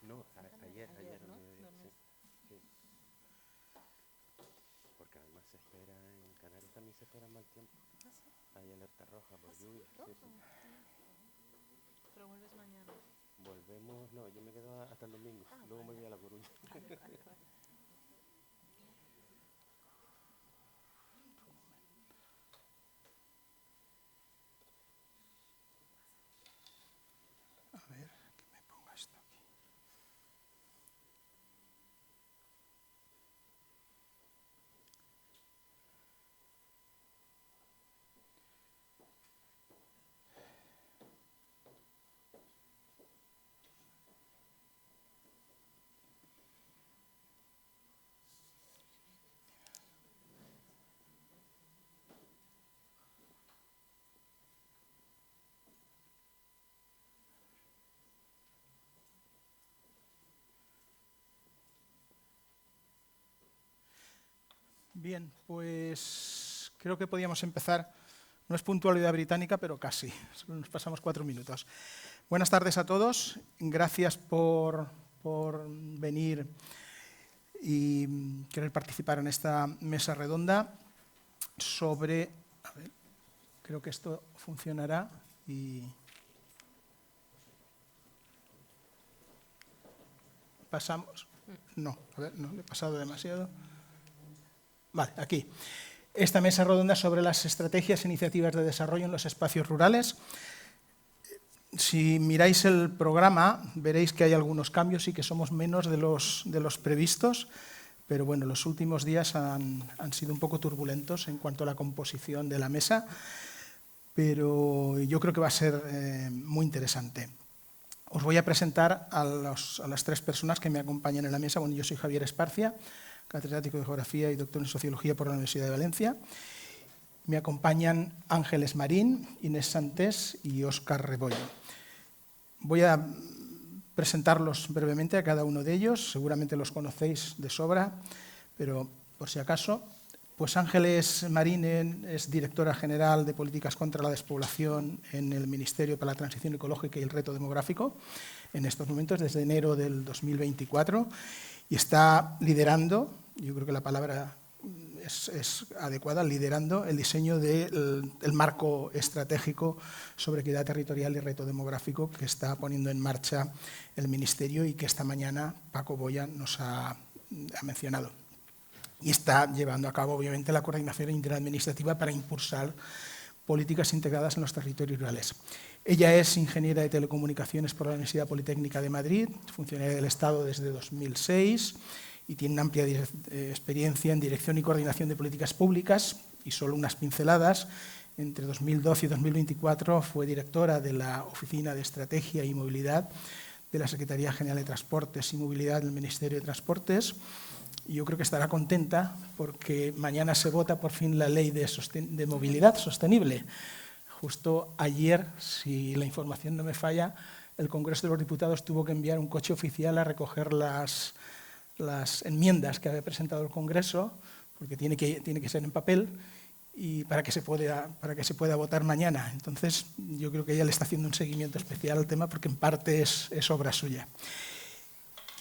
No, ayer al ¿no? mediodía, sí, sí. Porque además se espera, en Canarias también se espera mal tiempo. ¿Ah, sí? Hay alerta roja por lluvia, sí, ¿Roja? sí. Pero vuelves mañana. Volvemos, no, yo me quedo hasta el domingo, Ah, luego me vale. voy a La Coruña. Vale, vale, vale. A ver, que me ponga esto aquí. Bien, pues creo que podíamos empezar. No es puntualidad británica, pero casi. Solo nos pasamos 4 minutos. Buenas tardes a todos. Gracias por venir y querer participar en esta mesa redonda sobre... A ver, creo que esto funcionará y... ¿Pasamos? No, a ver, no, le he pasado demasiado. Vale, aquí. Esta mesa redonda sobre las estrategias e iniciativas de desarrollo en los espacios rurales. Si miráis el programa, veréis que hay algunos cambios y que somos menos de los previstos, pero bueno, los últimos días han sido un poco turbulentos en cuanto a la composición de la mesa, pero yo creo que va a ser muy interesante. Os voy a presentar a las 3 personas que me acompañan en la mesa. Bueno, yo soy Javier Esparcia, catedrático de Geografía y doctor en Sociología por la Universidad de Valencia. Me acompañan Ángeles Marín, Inés Santés y Óscar Rebollo. Voy a presentarlos brevemente a cada uno de ellos. Seguramente los conocéis de sobra, pero por si acaso. Pues Ángeles Marín es directora general de Políticas contra la Despoblación en el Ministerio para la Transición Ecológica y el Reto Demográfico en estos momentos, desde enero del 2024, y está liderando, yo creo que la palabra es adecuada, liderando el diseño del marco estratégico sobre equidad territorial y reto demográfico que está poniendo en marcha el Ministerio y que esta mañana Paco Boya nos ha mencionado. Y está llevando a cabo, obviamente, la coordinación interadministrativa para impulsar políticas integradas en los territorios rurales. Ella es ingeniera de telecomunicaciones por la Universidad Politécnica de Madrid, funcionaria del Estado desde 2006 y tiene una amplia experiencia en dirección y coordinación de políticas públicas. Y solo unas pinceladas: entre 2012 y 2024 fue directora de la Oficina de Estrategia y Movilidad de la Secretaría General de Transportes y Movilidad del Ministerio de Transportes. Y yo creo que estará contenta porque mañana se vota por fin la Ley de Movilidad Sostenible. Justo ayer, si la información no me falla, el Congreso de los Diputados tuvo que enviar un coche oficial a recoger las enmiendas que había presentado el Congreso, porque tiene que ser en papel, y para que se pueda votar mañana. Entonces, yo creo que ella le está haciendo un seguimiento especial al tema porque en parte es obra suya.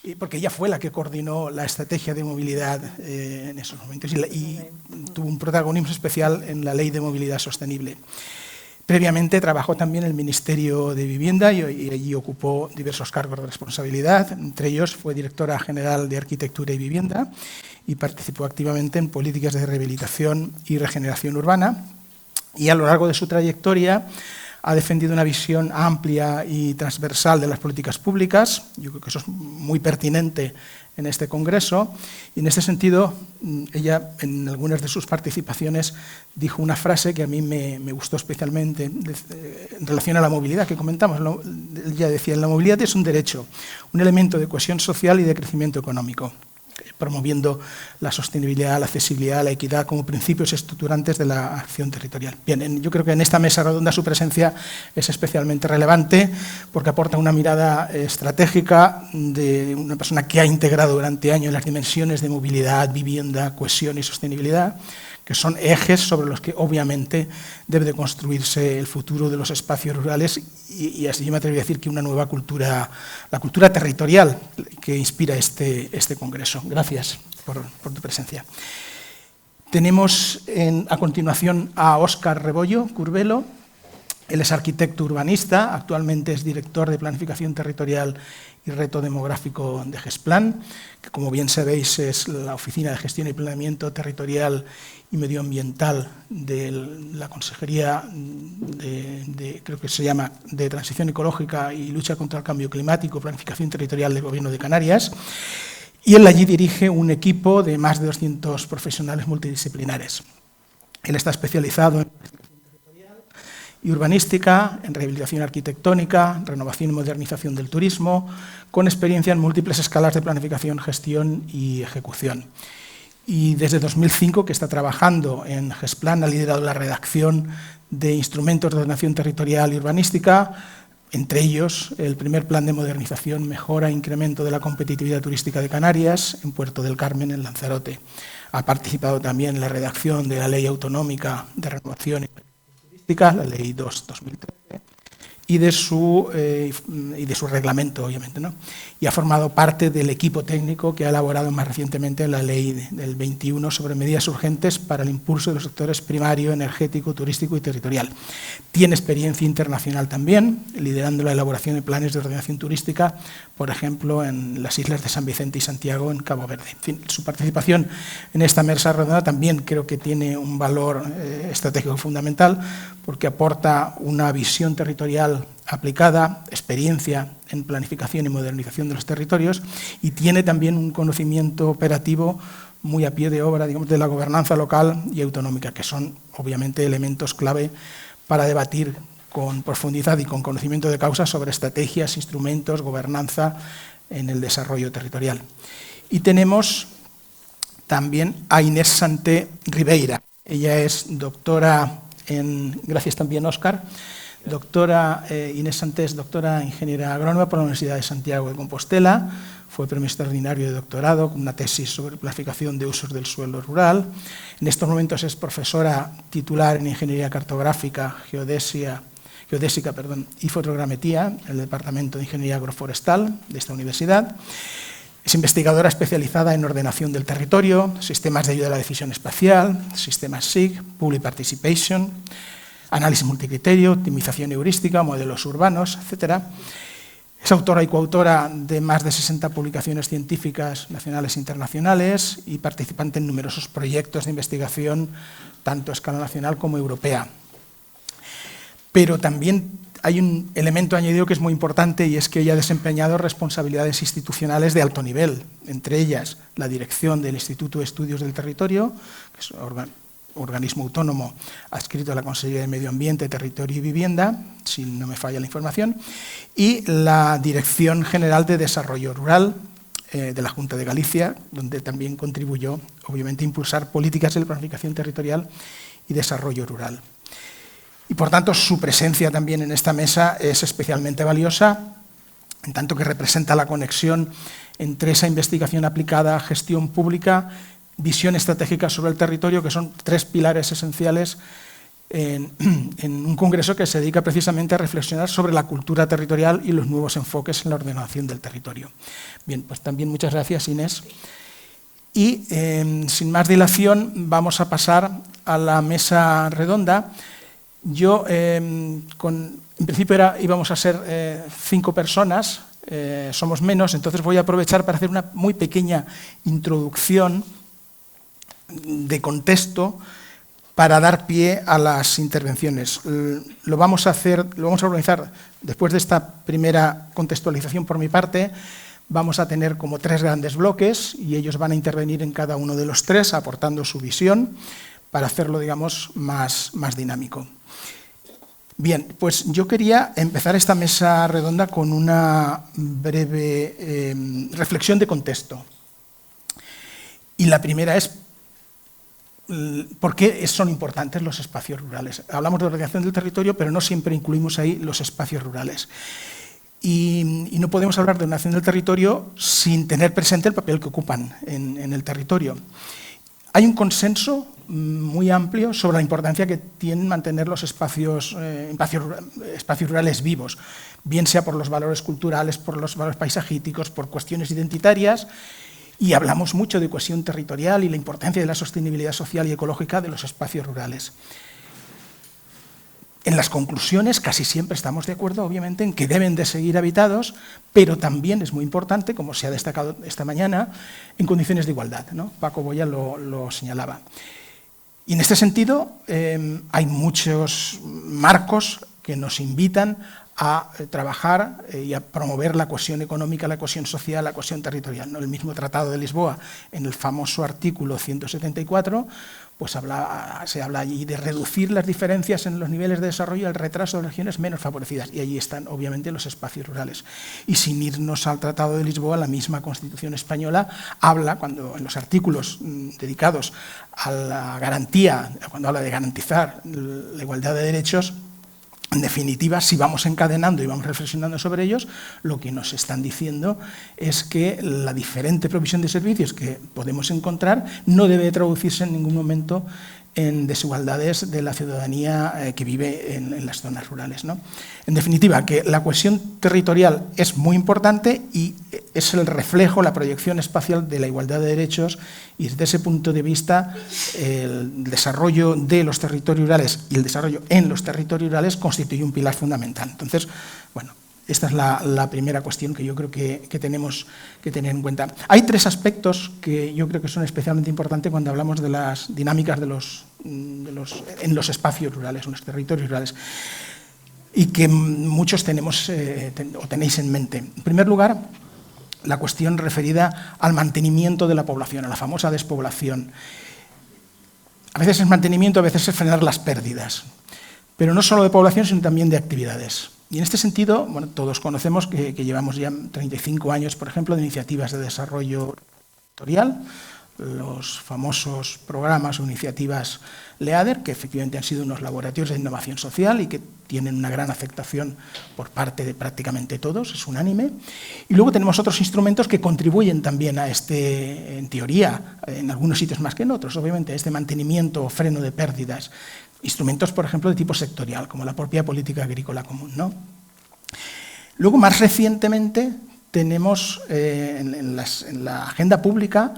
Y porque ella fue la que coordinó la estrategia de movilidad en esos momentos y tuvo un protagonismo especial en la Ley de Movilidad Sostenible. Previamente trabajó también en el Ministerio de Vivienda y allí ocupó diversos cargos de responsabilidad. Entre ellos fue directora general de Arquitectura y Vivienda y participó activamente en políticas de rehabilitación y regeneración urbana. Y a lo largo de su trayectoria ha defendido una visión amplia y transversal de las políticas públicas. Yo creo que eso es muy pertinente en este congreso. Y en este sentido, ella en algunas de sus participaciones dijo una frase que a mí me gustó especialmente en relación a la movilidad que comentamos. Ella decía: la movilidad es un derecho, un elemento de cohesión social y de crecimiento económico, promoviendo la sostenibilidad, la accesibilidad, la equidad como principios estructurantes de la acción territorial. Bien, yo creo que en esta mesa redonda su presencia es especialmente relevante porque aporta una mirada estratégica de una persona que ha integrado durante años las dimensiones de movilidad, vivienda, cohesión y sostenibilidad, que son ejes sobre los que obviamente debe de construirse el futuro de los espacios rurales y así me atrevería a decir que una nueva cultura, la cultura territorial que inspira este congreso. Gracias por tu presencia. Tenemos a continuación a Óscar Rebollo Curbelo. Él es arquitecto urbanista, actualmente es director de Planificación Territorial y Reto Demográfico de GESPLAN, que como bien sabéis es la Oficina de Gestión y Planeamiento Territorial y Medioambiental de la Consejería creo que se llama, de Transición Ecológica y Lucha contra el Cambio Climático, Planificación Territorial del Gobierno de Canarias, y él allí dirige un equipo de más de 200 profesionales multidisciplinares. Él está especializado en y urbanística, en rehabilitación arquitectónica, renovación y modernización del turismo, con experiencia en múltiples escalas de planificación, gestión y ejecución. Y desde 2005 que está trabajando en GESPLAN, ha liderado la redacción de instrumentos de ordenación territorial y urbanística, entre ellos el primer plan de modernización, mejora e incremento de la competitividad turística de Canarias, en Puerto del Carmen, en Lanzarote. Ha participado también en la redacción de la Ley Autonómica de Renovación y la Ley 2/2013, y de su reglamento, obviamente, ¿no? Y ha formado parte del equipo técnico que ha elaborado más recientemente la Ley del 21 sobre medidas urgentes para el impulso de los sectores primario, energético, turístico y territorial. Tiene experiencia internacional también, liderando la elaboración de planes de ordenación turística, por ejemplo, en las islas de San Vicente y Santiago, en Cabo Verde. En fin, su participación en esta mesa redonda también creo que tiene un valor estratégico fundamental, porque aporta una visión territorial aplicada, experiencia en planificación y modernización de los territorios, y tiene también un conocimiento operativo muy a pie de obra, digamos, de la gobernanza local y autonómica, que son obviamente elementos clave para debatir con profundidad y con conocimiento de causa sobre estrategias, instrumentos, gobernanza en el desarrollo territorial. Y tenemos también a Inés Santé Ribeira. Ella es doctora gracias también, Óscar. Inés Santé es doctora ingeniera agrónoma por la Universidad de Santiago de Compostela. Fue premio extraordinario de doctorado con una tesis sobre planificación de usos del suelo rural. En estos momentos es profesora titular en Ingeniería Cartográfica, Geodésica y Fotogrametría en el Departamento de Ingeniería Agroforestal de esta universidad. Es investigadora especializada en ordenación del territorio, sistemas de ayuda a la decisión espacial, sistemas SIG, Public Participation, análisis multicriterio, optimización heurística, modelos urbanos, etc. Es autora y coautora de más de 60 publicaciones científicas nacionales e internacionales y participante en numerosos proyectos de investigación, tanto a escala nacional como europea. Pero también hay un elemento añadido que es muy importante, y es que ella ha desempeñado responsabilidades institucionales de alto nivel, entre ellas la dirección del Instituto de Estudios del Territorio, que es un organismo autónomo adscrito a la Consejería de Medio Ambiente, Territorio y Vivienda, si no me falla la información, y la Dirección General de Desarrollo Rural de la Junta de Galicia, donde también contribuyó, obviamente, a impulsar políticas de planificación territorial y desarrollo rural. Y, por tanto, su presencia también en esta mesa es especialmente valiosa, en tanto que representa la conexión entre esa investigación aplicada, gestión pública, visión estratégica sobre el territorio, que son tres pilares esenciales en un congreso que se dedica precisamente a reflexionar sobre la cultura territorial y los nuevos enfoques en la ordenación del territorio. Bien, pues también muchas gracias, Inés. Y, sin más dilación, vamos a pasar a la mesa redonda. Yo, en principio íbamos a ser 5 personas, somos menos, entonces voy a aprovechar para hacer una muy pequeña introducción de contexto para dar pie a las intervenciones. Lo vamos a organizar después de esta primera contextualización por mi parte. Vamos a tener como 3 grandes bloques y ellos van a intervenir en cada uno de los 3 aportando su visión para hacerlo, digamos, más dinámico. Bien, pues yo quería empezar esta mesa redonda con una breve reflexión de contexto. Y la primera es, ¿por qué son importantes los espacios rurales? Hablamos de ordenación del territorio, pero no siempre incluimos ahí los espacios rurales. Y no podemos hablar de ordenación del territorio sin tener presente el papel que ocupan en el territorio. Hay un consenso muy amplio sobre la importancia que tienen mantener los espacios rurales vivos, bien sea por los valores culturales, por los valores paisajísticos, por cuestiones identitarias, y hablamos mucho de cohesión territorial y la importancia de la sostenibilidad social y ecológica de los espacios rurales. En las conclusiones casi siempre estamos de acuerdo, obviamente, en que deben de seguir habitados, pero también es muy importante, como se ha destacado esta mañana, en condiciones de igualdad, ¿no? Paco Boya lo señalaba. Y en este sentido hay muchos marcos que nos invitan a trabajar y a promover la cohesión económica, la cohesión social, la cohesión territorial, ¿no? El mismo Tratado de Lisboa, en el famoso artículo 174, pues se habla allí de reducir las diferencias en los niveles de desarrollo y el retraso de regiones menos favorecidas, y allí están obviamente los espacios rurales. Y sin irnos al Tratado de Lisboa, la misma Constitución española habla, cuando en los artículos dedicados a la garantía, cuando habla de garantizar la igualdad de derechos, en definitiva, si vamos encadenando y vamos reflexionando sobre ellos, lo que nos están diciendo es que la diferente provisión de servicios que podemos encontrar no debe traducirse en ningún momento en desigualdades de la ciudadanía que vive en las zonas rurales, ¿no? En definitiva, que la cohesión territorial es muy importante y es el reflejo, la proyección espacial de la igualdad de derechos, y desde ese punto de vista el desarrollo de los territorios rurales y el desarrollo en los territorios rurales constituye un pilar fundamental. Entonces, bueno, esta es la primera cuestión que yo creo que tenemos que tener en cuenta. Hay tres aspectos que yo creo que son especialmente importantes cuando hablamos de las dinámicas en los espacios rurales, en los territorios rurales, y que muchos tenemos o tenéis en mente. En primer lugar, la cuestión referida al mantenimiento de la población, a la famosa despoblación. A veces es mantenimiento, a veces es frenar las pérdidas, pero no solo de población, sino también de actividades. Y en este sentido, bueno, todos conocemos que llevamos ya 35 años, por ejemplo, de iniciativas de desarrollo territorial, los famosos programas o iniciativas LEADER, que efectivamente han sido unos laboratorios de innovación social y que tienen una gran aceptación por parte de prácticamente todos, es unánime. Y luego tenemos otros instrumentos que contribuyen también a este, en teoría, en algunos sitios más que en otros, obviamente, a este mantenimiento o freno de pérdidas. Instrumentos, por ejemplo, de tipo sectorial, como la propia política agrícola común, ¿no? Luego, más recientemente, tenemos en la agenda pública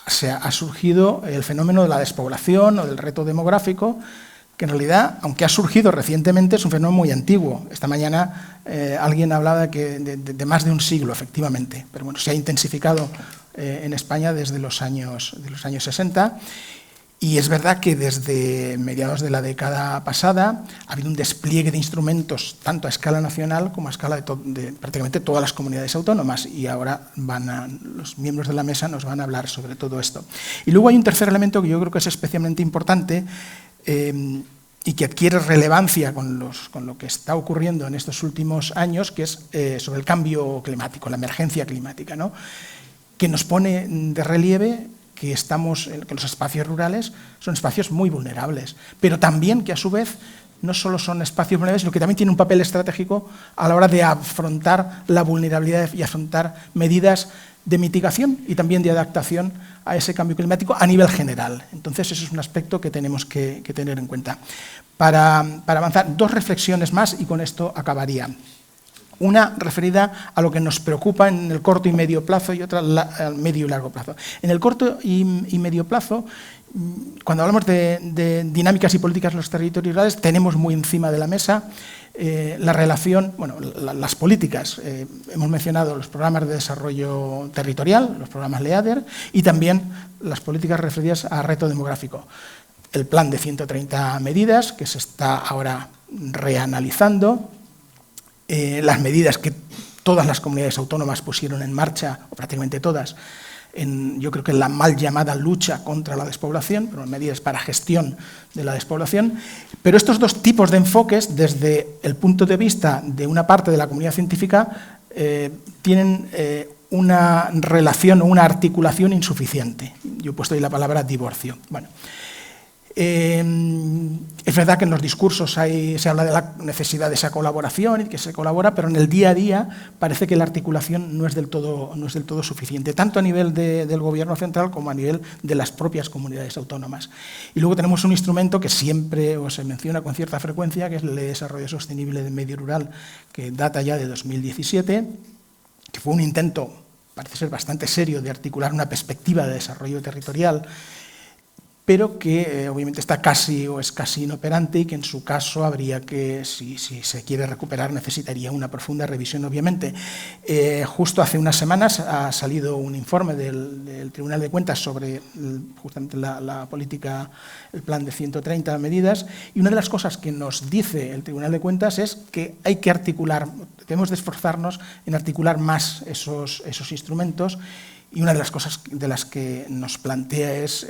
ha surgido el fenómeno de la despoblación o del reto demográfico, que en realidad, aunque ha surgido recientemente, es un fenómeno muy antiguo. Esta mañana alguien hablaba de más de un siglo, efectivamente, pero bueno, se ha intensificado en España desde los años 60. Y es verdad que desde mediados de la década pasada ha habido un despliegue de instrumentos tanto a escala nacional como a escala de prácticamente todas las comunidades autónomas, y ahora los miembros de la mesa nos van a hablar sobre todo esto. Y luego hay un tercer elemento que yo creo que es especialmente importante y que adquiere relevancia con lo que está ocurriendo en estos últimos años, que es sobre el cambio climático, la emergencia climática, ¿no? Que nos pone de relieve que los espacios rurales son espacios muy vulnerables, pero también que a su vez no solo son espacios vulnerables, sino que también tienen un papel estratégico a la hora de afrontar la vulnerabilidad y afrontar medidas de mitigación y también de adaptación a ese cambio climático a nivel general. Entonces, eso es un aspecto que tenemos que tener en cuenta. Para avanzar, dos reflexiones más y con esto acabaría. Una referida a lo que nos preocupa en el corto y medio plazo y otra al medio y largo plazo. En el corto y medio plazo, cuando hablamos de dinámicas y políticas en los territorios rurales, tenemos muy encima de la mesa la relación, bueno, las políticas. Hemos mencionado los programas de desarrollo territorial, los programas LEADER, y también las políticas referidas a reto demográfico. El plan de 130 medidas que se está ahora reanalizando, las medidas que todas las comunidades autónomas pusieron en marcha, o prácticamente todas, yo creo que en la mal llamada lucha contra la despoblación, pero medidas para gestión de la despoblación. Pero estos dos tipos de enfoques, desde el punto de vista de una parte de la comunidad científica, tienen una relación o una articulación insuficiente. Yo he puesto ahí la palabra divorcio. Bueno, Es verdad que en los discursos se habla de la necesidad de esa colaboración y que se colabora, pero en el día a día parece que la articulación no es del todo suficiente, tanto a nivel del Gobierno central como a nivel de las propias comunidades autónomas. Y luego tenemos un instrumento que siempre se menciona con cierta frecuencia, que es la Ley de Desarrollo Sostenible del Medio Rural, que data ya de 2017, que fue un intento, parece ser bastante serio, de articular una perspectiva de desarrollo territorial, pero que obviamente está casi o es casi inoperante y que en su caso habría que, si se quiere recuperar, necesitaría una profunda revisión, obviamente. Justo hace unas semanas ha salido un informe del Tribunal de Cuentas sobre justamente la política, el plan de 130 medidas, y una de las cosas que nos dice el Tribunal de Cuentas es que hay que articular, debemos de esforzarnos en articular más esos instrumentos. Y una de las cosas de las que nos plantea es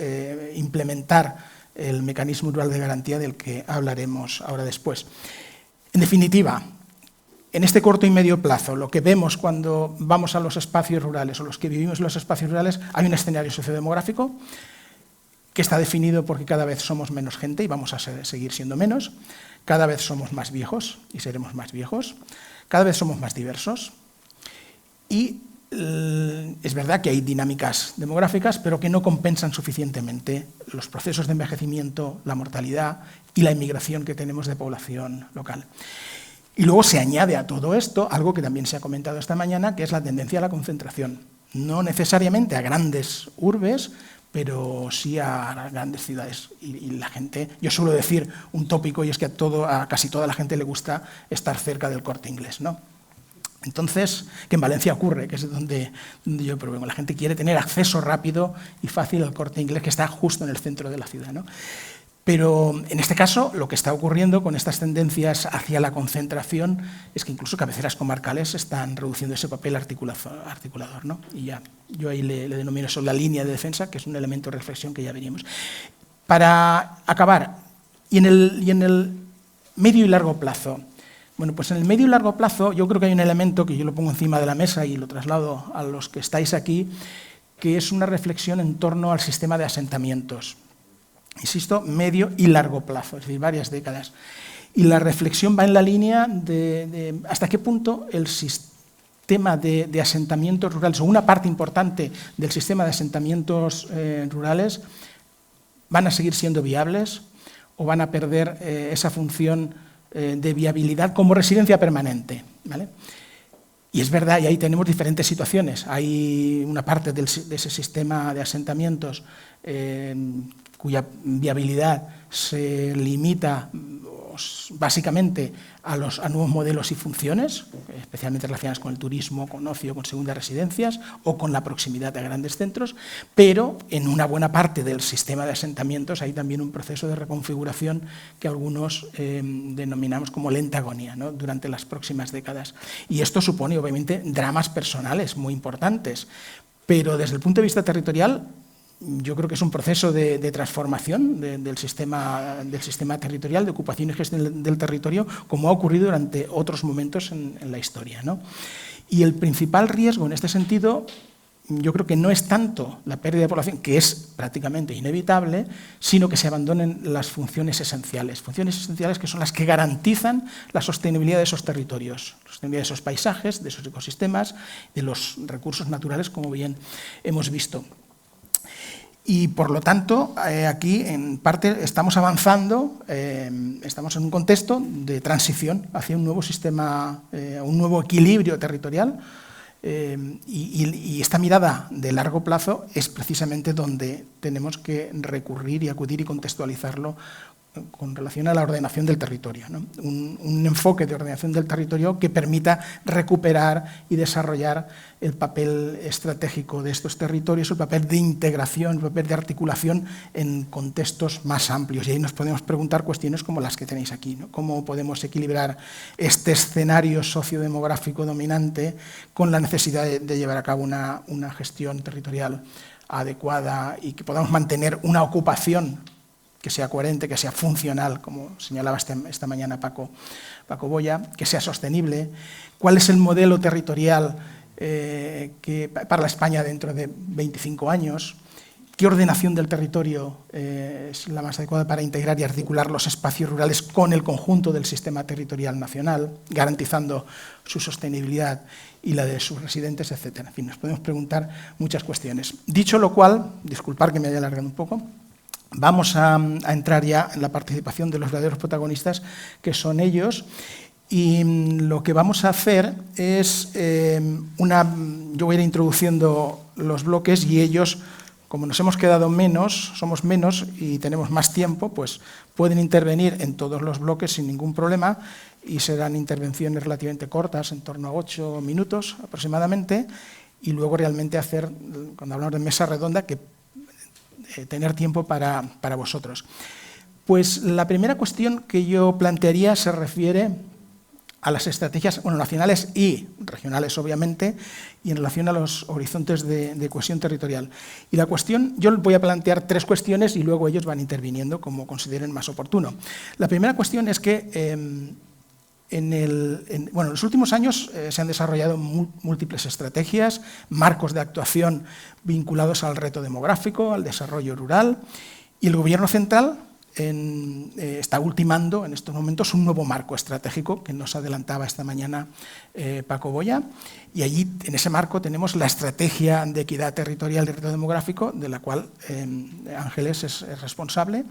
implementar el mecanismo rural de garantía del que hablaremos ahora después. En definitiva, en este corto y medio plazo, lo que vemos cuando vamos a los espacios rurales o los que vivimos en los espacios rurales, hay un escenario sociodemográfico que está definido porque cada vez somos menos gente y vamos a seguir siendo menos, cada vez somos más viejos y seremos más viejos, cada vez somos más diversos y es verdad que hay dinámicas demográficas, pero que no compensan suficientemente los procesos de envejecimiento, la mortalidad y la inmigración que tenemos de población local. Y luego se añade a todo esto algo que también se ha comentado esta mañana, que es la tendencia a la concentración. No necesariamente a grandes urbes, pero sí a grandes ciudades. Y la gente, yo suelo decir un tópico, y es que a casi toda la gente le gusta estar cerca del Corte Inglés, ¿no? Entonces, que en Valencia ocurre, que es donde yo provengo. La gente quiere tener acceso rápido y fácil al Corte Inglés, que está justo en el centro de la ciudad, ¿no? Pero en este caso, lo que está ocurriendo con estas tendencias hacia la concentración es que incluso cabeceras comarcales están reduciendo ese papel articulador, ¿no? Y ya, yo ahí le denomino eso la línea de defensa, que es un elemento de reflexión que ya veríamos. Para acabar, y en el medio y largo plazo. Bueno, pues en el medio y largo plazo yo creo que hay un elemento que yo lo pongo encima de la mesa y lo traslado a los que estáis aquí, que es una reflexión en torno al sistema de asentamientos. Insisto, medio y largo plazo, es decir, varias décadas. Y la reflexión va en la línea de hasta qué punto el sistema de asentamientos rurales, o una parte importante del sistema de asentamientos rurales, van a seguir siendo viables o van a perder esa función de viabilidad como residencia permanente, ¿vale? Y es verdad, y ahí tenemos diferentes situaciones. Hay una parte de ese sistema de asentamientos cuya viabilidad se limita básicamente a nuevos modelos y funciones, especialmente relacionadas con el turismo, con ocio, con segundas residencias o con la proximidad a grandes centros, pero en una buena parte del sistema de asentamientos hay también un proceso de reconfiguración que algunos denominamos como lenta agonía, ¿no? Durante las próximas décadas. Y esto supone, obviamente, dramas personales muy importantes, pero desde el punto de vista territorial, yo creo que es un proceso de transformación del sistema territorial, de ocupación y gestión del territorio, como ha ocurrido durante otros momentos en la historia, ¿no? Y el principal riesgo en este sentido, yo creo que no es tanto la pérdida de población, que es prácticamente inevitable, sino que se abandonen las funciones esenciales que son las que garantizan la sostenibilidad de esos territorios, la sostenibilidad de esos paisajes, de esos ecosistemas, de los recursos naturales, como bien hemos visto. Y, por lo tanto, aquí, en parte, estamos avanzando, estamos en un contexto de transición hacia un nuevo sistema, un nuevo equilibrio territorial, y esta mirada de largo plazo es precisamente donde tenemos que recurrir y acudir y contextualizarlo con relación a la ordenación del territorio, ¿no? Un enfoque de ordenación del territorio que permita recuperar y desarrollar el papel estratégico de estos territorios, el papel de integración, el papel de articulación en contextos más amplios. Y ahí nos podemos preguntar cuestiones como las que tenéis aquí, ¿no? ¿Cómo podemos equilibrar este escenario sociodemográfico dominante con la necesidad de llevar a cabo una gestión territorial adecuada y que podamos mantener una ocupación que sea coherente, que sea funcional, como señalaba esta mañana Paco Boya, que sea sostenible? ¿Cuál es el modelo territorial para la España dentro de 25 años? qué ordenación del territorio es la más adecuada para integrar y articular los espacios rurales con el conjunto del sistema territorial nacional, garantizando su sostenibilidad y la de sus residentes, etcétera. En fin, nos podemos preguntar muchas cuestiones. Dicho lo cual, disculpar que me haya alargado un poco, vamos a entrar ya en la participación de los verdaderos protagonistas, que son ellos. Y lo que vamos a hacer es yo voy a ir introduciendo los bloques y ellos, como nos hemos quedado menos, somos menos y tenemos más tiempo, pues pueden intervenir en todos los bloques sin ningún problema y serán intervenciones relativamente cortas, en torno a 8 minutos aproximadamente, y luego realmente hacer, cuando hablamos de mesa redonda, que tener tiempo para vosotros. Pues la primera cuestión que yo plantearía se refiere a las estrategias nacionales y regionales, obviamente, y en relación a los horizontes de cohesión territorial. Y la cuestión, yo voy a plantear 3 cuestiones y luego ellos van interviniendo como consideren más oportuno. La primera cuestión es que en los últimos años se han desarrollado múltiples estrategias, marcos de actuación vinculados al reto demográfico, al desarrollo rural, y el Gobierno central está ultimando en estos momentos un nuevo marco estratégico que nos adelantaba esta mañana Paco Boya, y allí en ese marco tenemos la estrategia de equidad territorial y reto demográfico, de la cual Ángeles es responsable,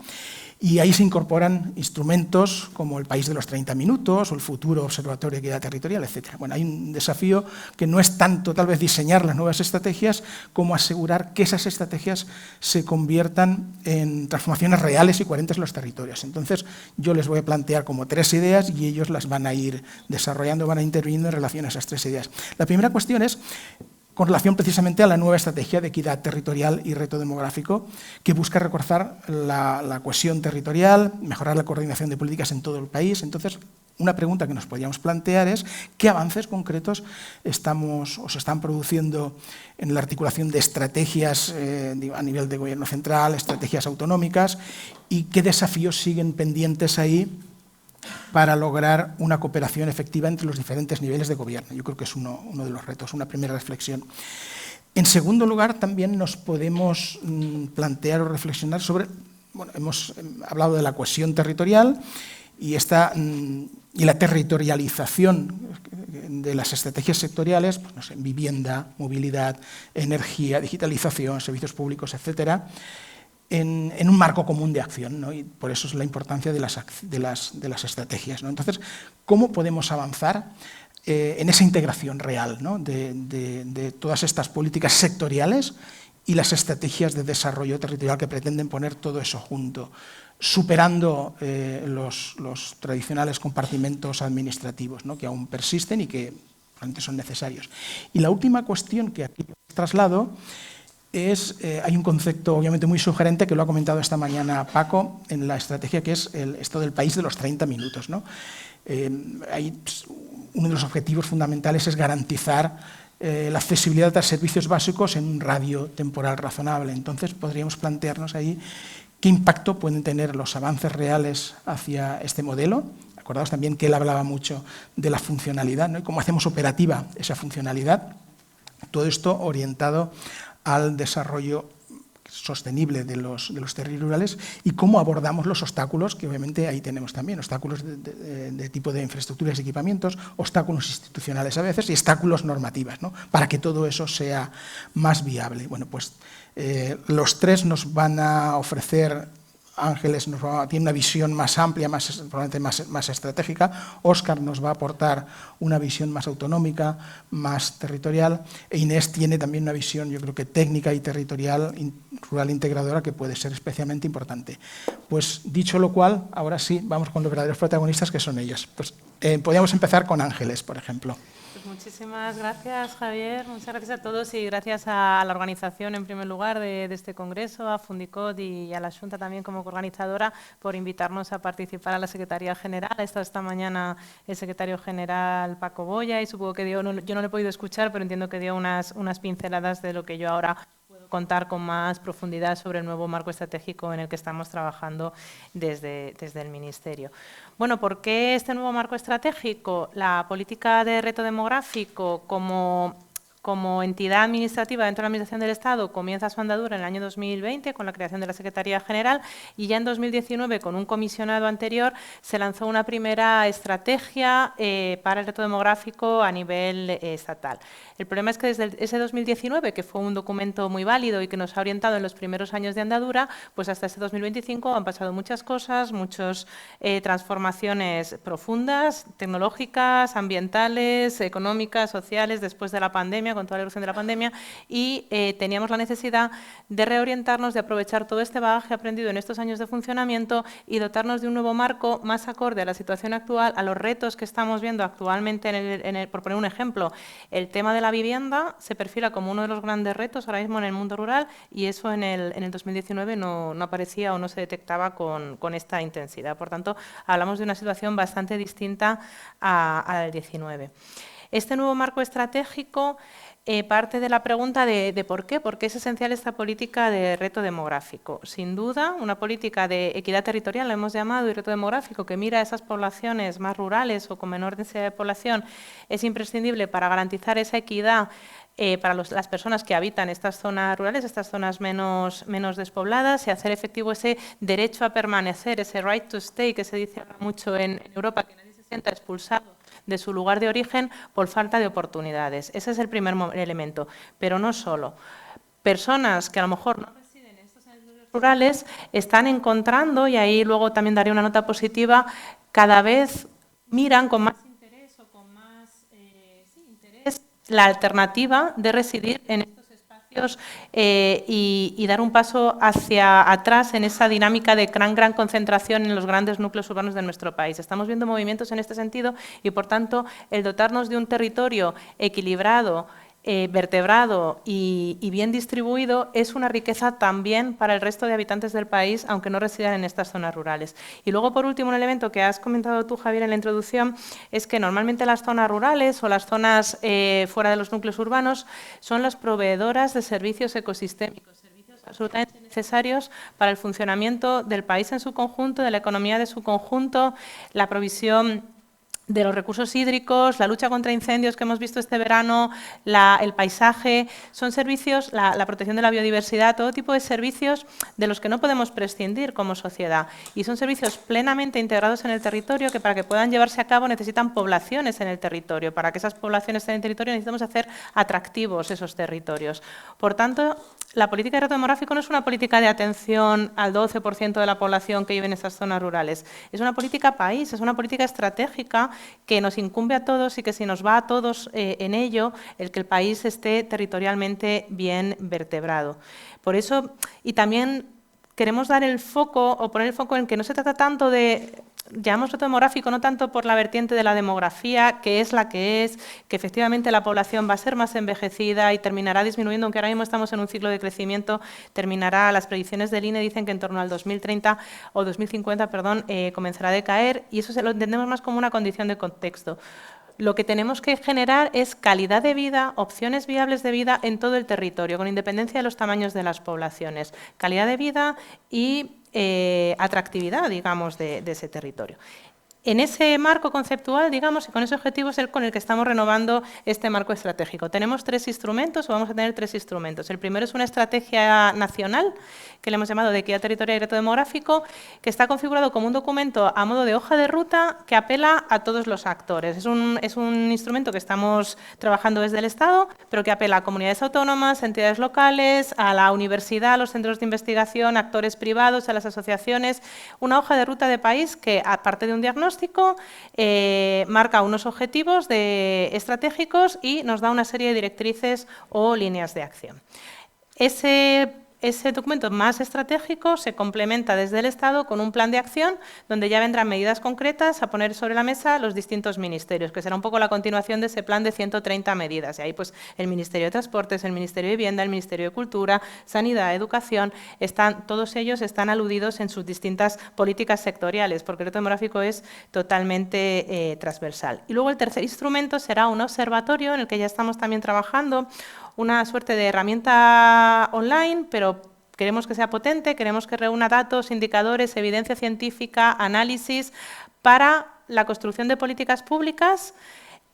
y ahí se incorporan instrumentos como el País de los 30 minutos o el futuro Observatorio de Equidad Territorial, etc. Bueno, hay un desafío que no es tanto tal vez diseñar las nuevas estrategias como asegurar que esas estrategias se conviertan en transformaciones reales y coherentes en los territorios. Entonces, yo les voy a plantear como 3 ideas y ellos las van a ir desarrollando, van a interviniendo en relación a esas 3 ideas. La primera cuestión es con relación precisamente a la nueva estrategia de equidad territorial y reto demográfico, que busca reforzar la cohesión territorial, mejorar la coordinación de políticas en todo el país. Entonces, una pregunta que nos podríamos plantear es qué avances concretos se están produciendo en la articulación de estrategias a nivel de Gobierno central, estrategias autonómicas, y qué desafíos siguen pendientes ahí para lograr una cooperación efectiva entre los diferentes niveles de gobierno. Yo creo que es uno de los retos, una primera reflexión. En segundo lugar, también nos podemos plantear o reflexionar sobre, hemos hablado de la cohesión territorial y la territorialización de las estrategias sectoriales, pues, no sé, vivienda, movilidad, energía, digitalización, servicios públicos, etcétera, en un marco común de acción, ¿no? Y por eso es la importancia de las estrategias, ¿no? Entonces, ¿cómo podemos avanzar en esa integración real, ¿no? de todas estas políticas sectoriales y las estrategias de desarrollo territorial que pretenden poner todo eso junto, superando los tradicionales compartimentos administrativos, ¿no? que aún persisten y que realmente son necesarios? Y la última cuestión que aquí traslado hay un concepto obviamente muy sugerente que lo ha comentado esta mañana Paco en la estrategia, que es esto del país de los 30 minutos, ¿no? Uno de los objetivos fundamentales es garantizar la accesibilidad a servicios básicos en un radio temporal razonable. Entonces podríamos plantearnos ahí qué impacto pueden tener los avances reales hacia este modelo. Acordaos también que él hablaba mucho de la funcionalidad, ¿no? Y cómo hacemos operativa esa funcionalidad. Todo esto orientado al desarrollo sostenible de los territorios rurales y cómo abordamos los obstáculos, que obviamente ahí tenemos también, obstáculos de tipo de infraestructuras y equipamientos, obstáculos institucionales a veces y obstáculos normativas, ¿no? Para que todo eso sea más viable. Bueno, pues los 3 nos van a ofrecer. Ángeles tiene una visión más amplia, probablemente más estratégica. Óscar nos va a aportar una visión más autonómica, más territorial. E Inés tiene también una visión, yo creo que técnica y territorial, rural integradora, que puede ser especialmente importante. Pues dicho lo cual, ahora sí, vamos con los verdaderos protagonistas, que son ellos. Pues, podríamos empezar con Ángeles, por ejemplo. Pues muchísimas gracias, Javier. Muchas gracias a todos y gracias a la organización, en primer lugar, de este congreso, a Fundicot y a la Xunta también como organizadora, por invitarnos a participar a la Secretaría General. Ha estado esta mañana el secretario general Paco Boya y supongo que yo no lo he podido escuchar, pero entiendo que dio unas pinceladas de lo que yo ahora puedo contar con más profundidad sobre el nuevo marco estratégico en el que estamos trabajando desde el Ministerio. Bueno, ¿por qué este nuevo marco estratégico? La política de reto demográfico como como entidad administrativa dentro de la Administración del Estado, comienza su andadura en el año 2020 con la creación de la Secretaría General y ya en 2019, con un comisionado anterior, se lanzó una primera estrategia para el reto demográfico a nivel estatal. El problema es que desde ese 2019, que fue un documento muy válido y que nos ha orientado en los primeros años de andadura, pues hasta este 2025 han pasado muchas cosas, muchas transformaciones profundas, tecnológicas, ambientales, económicas, sociales, después de la pandemia, con toda la evolución de la pandemia, y teníamos la necesidad de reorientarnos, de aprovechar todo este bagaje aprendido en estos años de funcionamiento y dotarnos de un nuevo marco más acorde a la situación actual, a los retos que estamos viendo actualmente, por poner un ejemplo, el tema de la vivienda se perfila como uno de los grandes retos ahora mismo en el mundo rural y eso en el 2019 no aparecía o no se detectaba con esta intensidad. Por tanto, hablamos de una situación bastante distinta a la del 19. Este nuevo marco estratégico parte de la pregunta de por qué es esencial esta política de reto demográfico. Sin duda, una política de equidad territorial, la hemos llamado, y reto demográfico, que mira a esas poblaciones más rurales o con menor densidad de población, es imprescindible para garantizar esa equidad para las personas que habitan estas zonas rurales, estas zonas menos despobladas, y hacer efectivo ese derecho a permanecer, ese right to stay que se dice ahora mucho en Europa, que nadie se sienta expulsado de su lugar de origen por falta de oportunidades. Ese es el primer elemento, pero no solo. Personas que a lo mejor no residen en estos áreas rurales están encontrando, y ahí luego también daré una nota positiva, cada vez miran con más interés o con más interés la alternativa de residir en estos espacios y dar un paso hacia atrás en esa dinámica de gran concentración en los grandes núcleos urbanos de nuestro país. Estamos viendo movimientos en este sentido y, por tanto, el dotarnos de un territorio equilibrado, vertebrado y bien distribuido es una riqueza también para el resto de habitantes del país, aunque no residan en estas zonas rurales. Y luego, por último, un elemento que has comentado tú, Javier, en la introducción, es que normalmente las zonas rurales o las zonas fuera de los núcleos urbanos son las proveedoras de servicios ecosistémicos, servicios absolutamente necesarios para el funcionamiento del país en su conjunto, de la economía de su conjunto, la provisión de los recursos hídricos, la lucha contra incendios que hemos visto este verano, el paisaje, son servicios, la protección de la biodiversidad, todo tipo de servicios de los que no podemos prescindir como sociedad. Y son servicios plenamente integrados en el territorio que para que puedan llevarse a cabo necesitan poblaciones en el territorio. Para que esas poblaciones estén en el territorio necesitamos hacer atractivos esos territorios. Por tanto, la política de reto demográfico no es una política de atención al 12% de la población que vive en estas zonas rurales. Es una política país, es una política estratégica que nos incumbe a todos y que si nos va a todos en ello, el que el país esté territorialmente bien vertebrado. Por eso, y también queremos dar el foco o poner el foco en que no se trata tanto de, llamamos reto demográfico, no tanto por la vertiente de la demografía, que es la que es, que efectivamente la población va a ser más envejecida y terminará disminuyendo, aunque ahora mismo estamos en un ciclo de crecimiento, terminará, las predicciones del INE dicen que en torno al 2030 o 2050, perdón, comenzará a decaer, y eso lo entendemos más como una condición de contexto. Lo que tenemos que generar es calidad de vida, opciones viables de vida en todo el territorio, con independencia de los tamaños de las poblaciones. Calidad de vida y atractividad, digamos, de ese territorio. En ese marco conceptual, digamos, y con ese objetivo es el con el que estamos renovando este marco estratégico. Tenemos 3 instrumentos, o vamos a tener 3 instrumentos. El primero es una estrategia nacional, que le hemos llamado de equidad territorial y reto demográfico, que está configurado como un documento a modo de hoja de ruta que apela a todos los actores. Es un instrumento que estamos trabajando desde el Estado, pero que apela a comunidades autónomas, entidades locales, a la universidad, a los centros de investigación, actores privados, a las asociaciones. Una hoja de ruta de país que, aparte de un diagnóstico, marca unos objetivos estratégicos y nos da una serie de directrices o líneas de acción. Ese documento más estratégico se complementa desde el Estado con un plan de acción donde ya vendrán medidas concretas a poner sobre la mesa los distintos ministerios, que será un poco la continuación de ese plan de 130 medidas. Y ahí pues el Ministerio de Transportes, el Ministerio de Vivienda, el Ministerio de Cultura, Sanidad, Educación, todos ellos están aludidos en sus distintas políticas sectoriales, porque el reto demográfico es totalmente transversal. Y luego el tercer instrumento será un observatorio en el que ya estamos también trabajando, una suerte de herramienta online, pero queremos que sea potente, queremos que reúna datos, indicadores, evidencia científica, análisis para la construcción de políticas públicas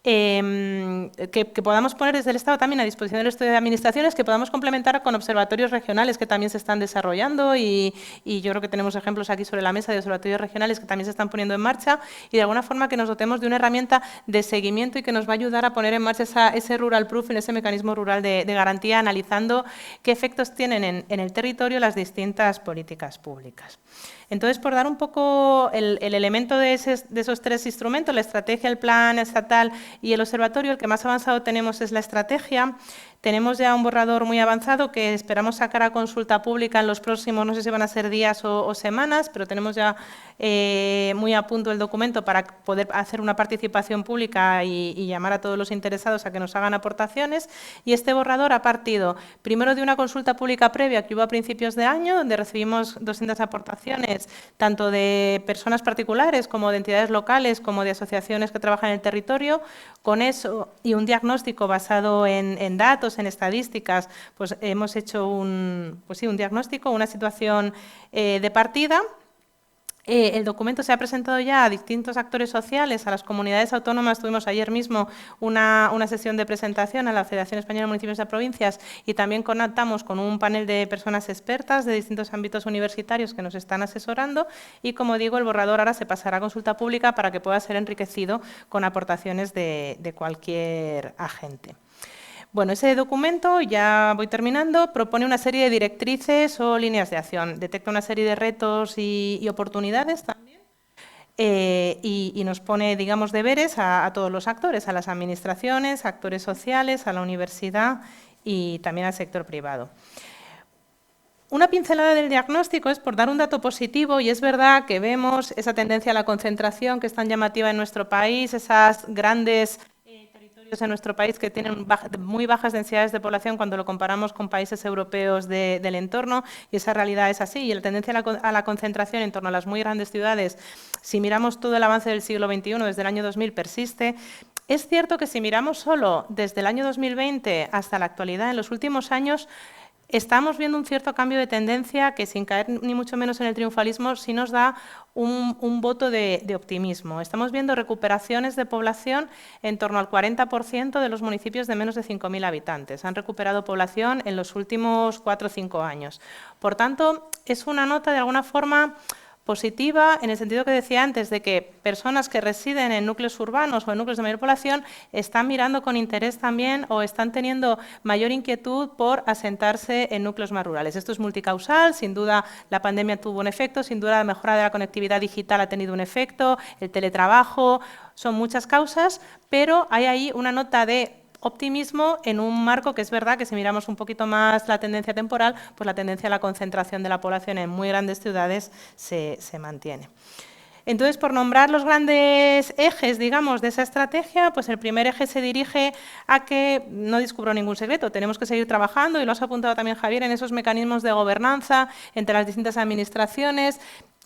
que podamos poner desde el Estado también a disposición del estudio de administraciones, que podamos complementar con observatorios regionales que también se están desarrollando y yo creo que tenemos ejemplos aquí sobre la mesa de observatorios regionales que también se están poniendo en marcha y de alguna forma que nos dotemos de una herramienta de seguimiento y que nos va a ayudar a poner en marcha ese rural proofing, ese mecanismo rural de garantía, analizando qué efectos tienen en el territorio las distintas políticas públicas. Entonces, por dar un poco el elemento de esos tres instrumentos, la estrategia, el plan estatal y el observatorio, el que más avanzado tenemos es la estrategia. Tenemos ya un borrador muy avanzado que esperamos sacar a consulta pública en los próximos, no sé si van a ser días o semanas, pero tenemos ya muy a punto el documento para poder hacer una participación pública y llamar a todos los interesados a que nos hagan aportaciones. Y este borrador ha partido primero de una consulta pública previa que hubo a principios de año, donde recibimos 200 aportaciones, tanto de personas particulares como de entidades locales, como de asociaciones que trabajan en el territorio. Con eso y un diagnóstico basado en datos, en estadísticas, pues hemos hecho un diagnóstico, una situación de partida. El documento se ha presentado ya a distintos actores sociales, a las comunidades autónomas. Tuvimos ayer mismo una sesión de presentación a la Federación Española de Municipios y Provincias y también contamos con un panel de personas expertas de distintos ámbitos universitarios que nos están asesorando y, como digo, el borrador ahora se pasará a consulta pública para que pueda ser enriquecido con aportaciones de cualquier agente. Bueno, ese documento, ya voy terminando, propone una serie de directrices o líneas de acción. Detecta una serie de retos y oportunidades también y nos pone, digamos, deberes a todos los actores, a las administraciones, a actores sociales, a la universidad y también al sector privado. Una pincelada del diagnóstico es por dar un dato positivo y es verdad que vemos esa tendencia a la concentración que es tan llamativa en nuestro país, esas grandes en nuestro país que tienen muy bajas densidades de población cuando lo comparamos con países europeos del entorno y esa realidad es así y la tendencia a la concentración en torno a las muy grandes ciudades, si miramos todo el avance del siglo XXI desde el año 2000 persiste. Es cierto que si miramos solo desde el año 2020 hasta la actualidad, en los últimos años estamos viendo un cierto cambio de tendencia que, sin caer ni mucho menos en el triunfalismo, sí nos da un voto de optimismo. Estamos viendo recuperaciones de población en torno al 40% de los municipios de menos de 5.000 habitantes. Han recuperado población en los últimos 4 o 5 años. Por tanto, es una nota de alguna forma positiva en el sentido que decía antes, de que personas que residen en núcleos urbanos o en núcleos de mayor población están mirando con interés también o están teniendo mayor inquietud por asentarse en núcleos más rurales. Esto es multicausal, sin duda la pandemia tuvo un efecto, sin duda la mejora de la conectividad digital ha tenido un efecto, el teletrabajo, son muchas causas, pero hay ahí una nota de optimismo en un marco que es verdad que si miramos un poquito más la tendencia temporal, pues la tendencia a la concentración de la población en muy grandes ciudades se mantiene. Entonces, por nombrar los grandes ejes, digamos, de esa estrategia, pues el primer eje se dirige a que, no descubro ningún secreto, tenemos que seguir trabajando, y lo has apuntado también, Javier, en esos mecanismos de gobernanza entre las distintas administraciones,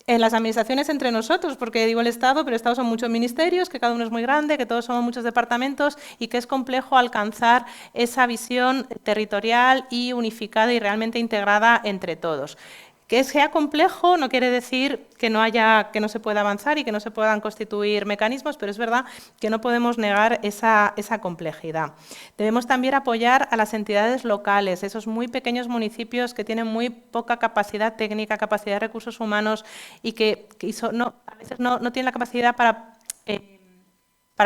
en las administraciones entre nosotros, porque digo el Estado, pero el Estado son muchos ministerios, que cada uno es muy grande, que todos somos muchos departamentos y que es complejo alcanzar esa visión territorial y unificada y realmente integrada entre todos. Que sea complejo no quiere decir que no se pueda avanzar y que no se puedan constituir mecanismos, pero es verdad que no podemos negar esa complejidad. Debemos también apoyar a las entidades locales, esos muy pequeños municipios que tienen muy poca capacidad técnica, capacidad de recursos humanos y que a veces no tienen la capacidad para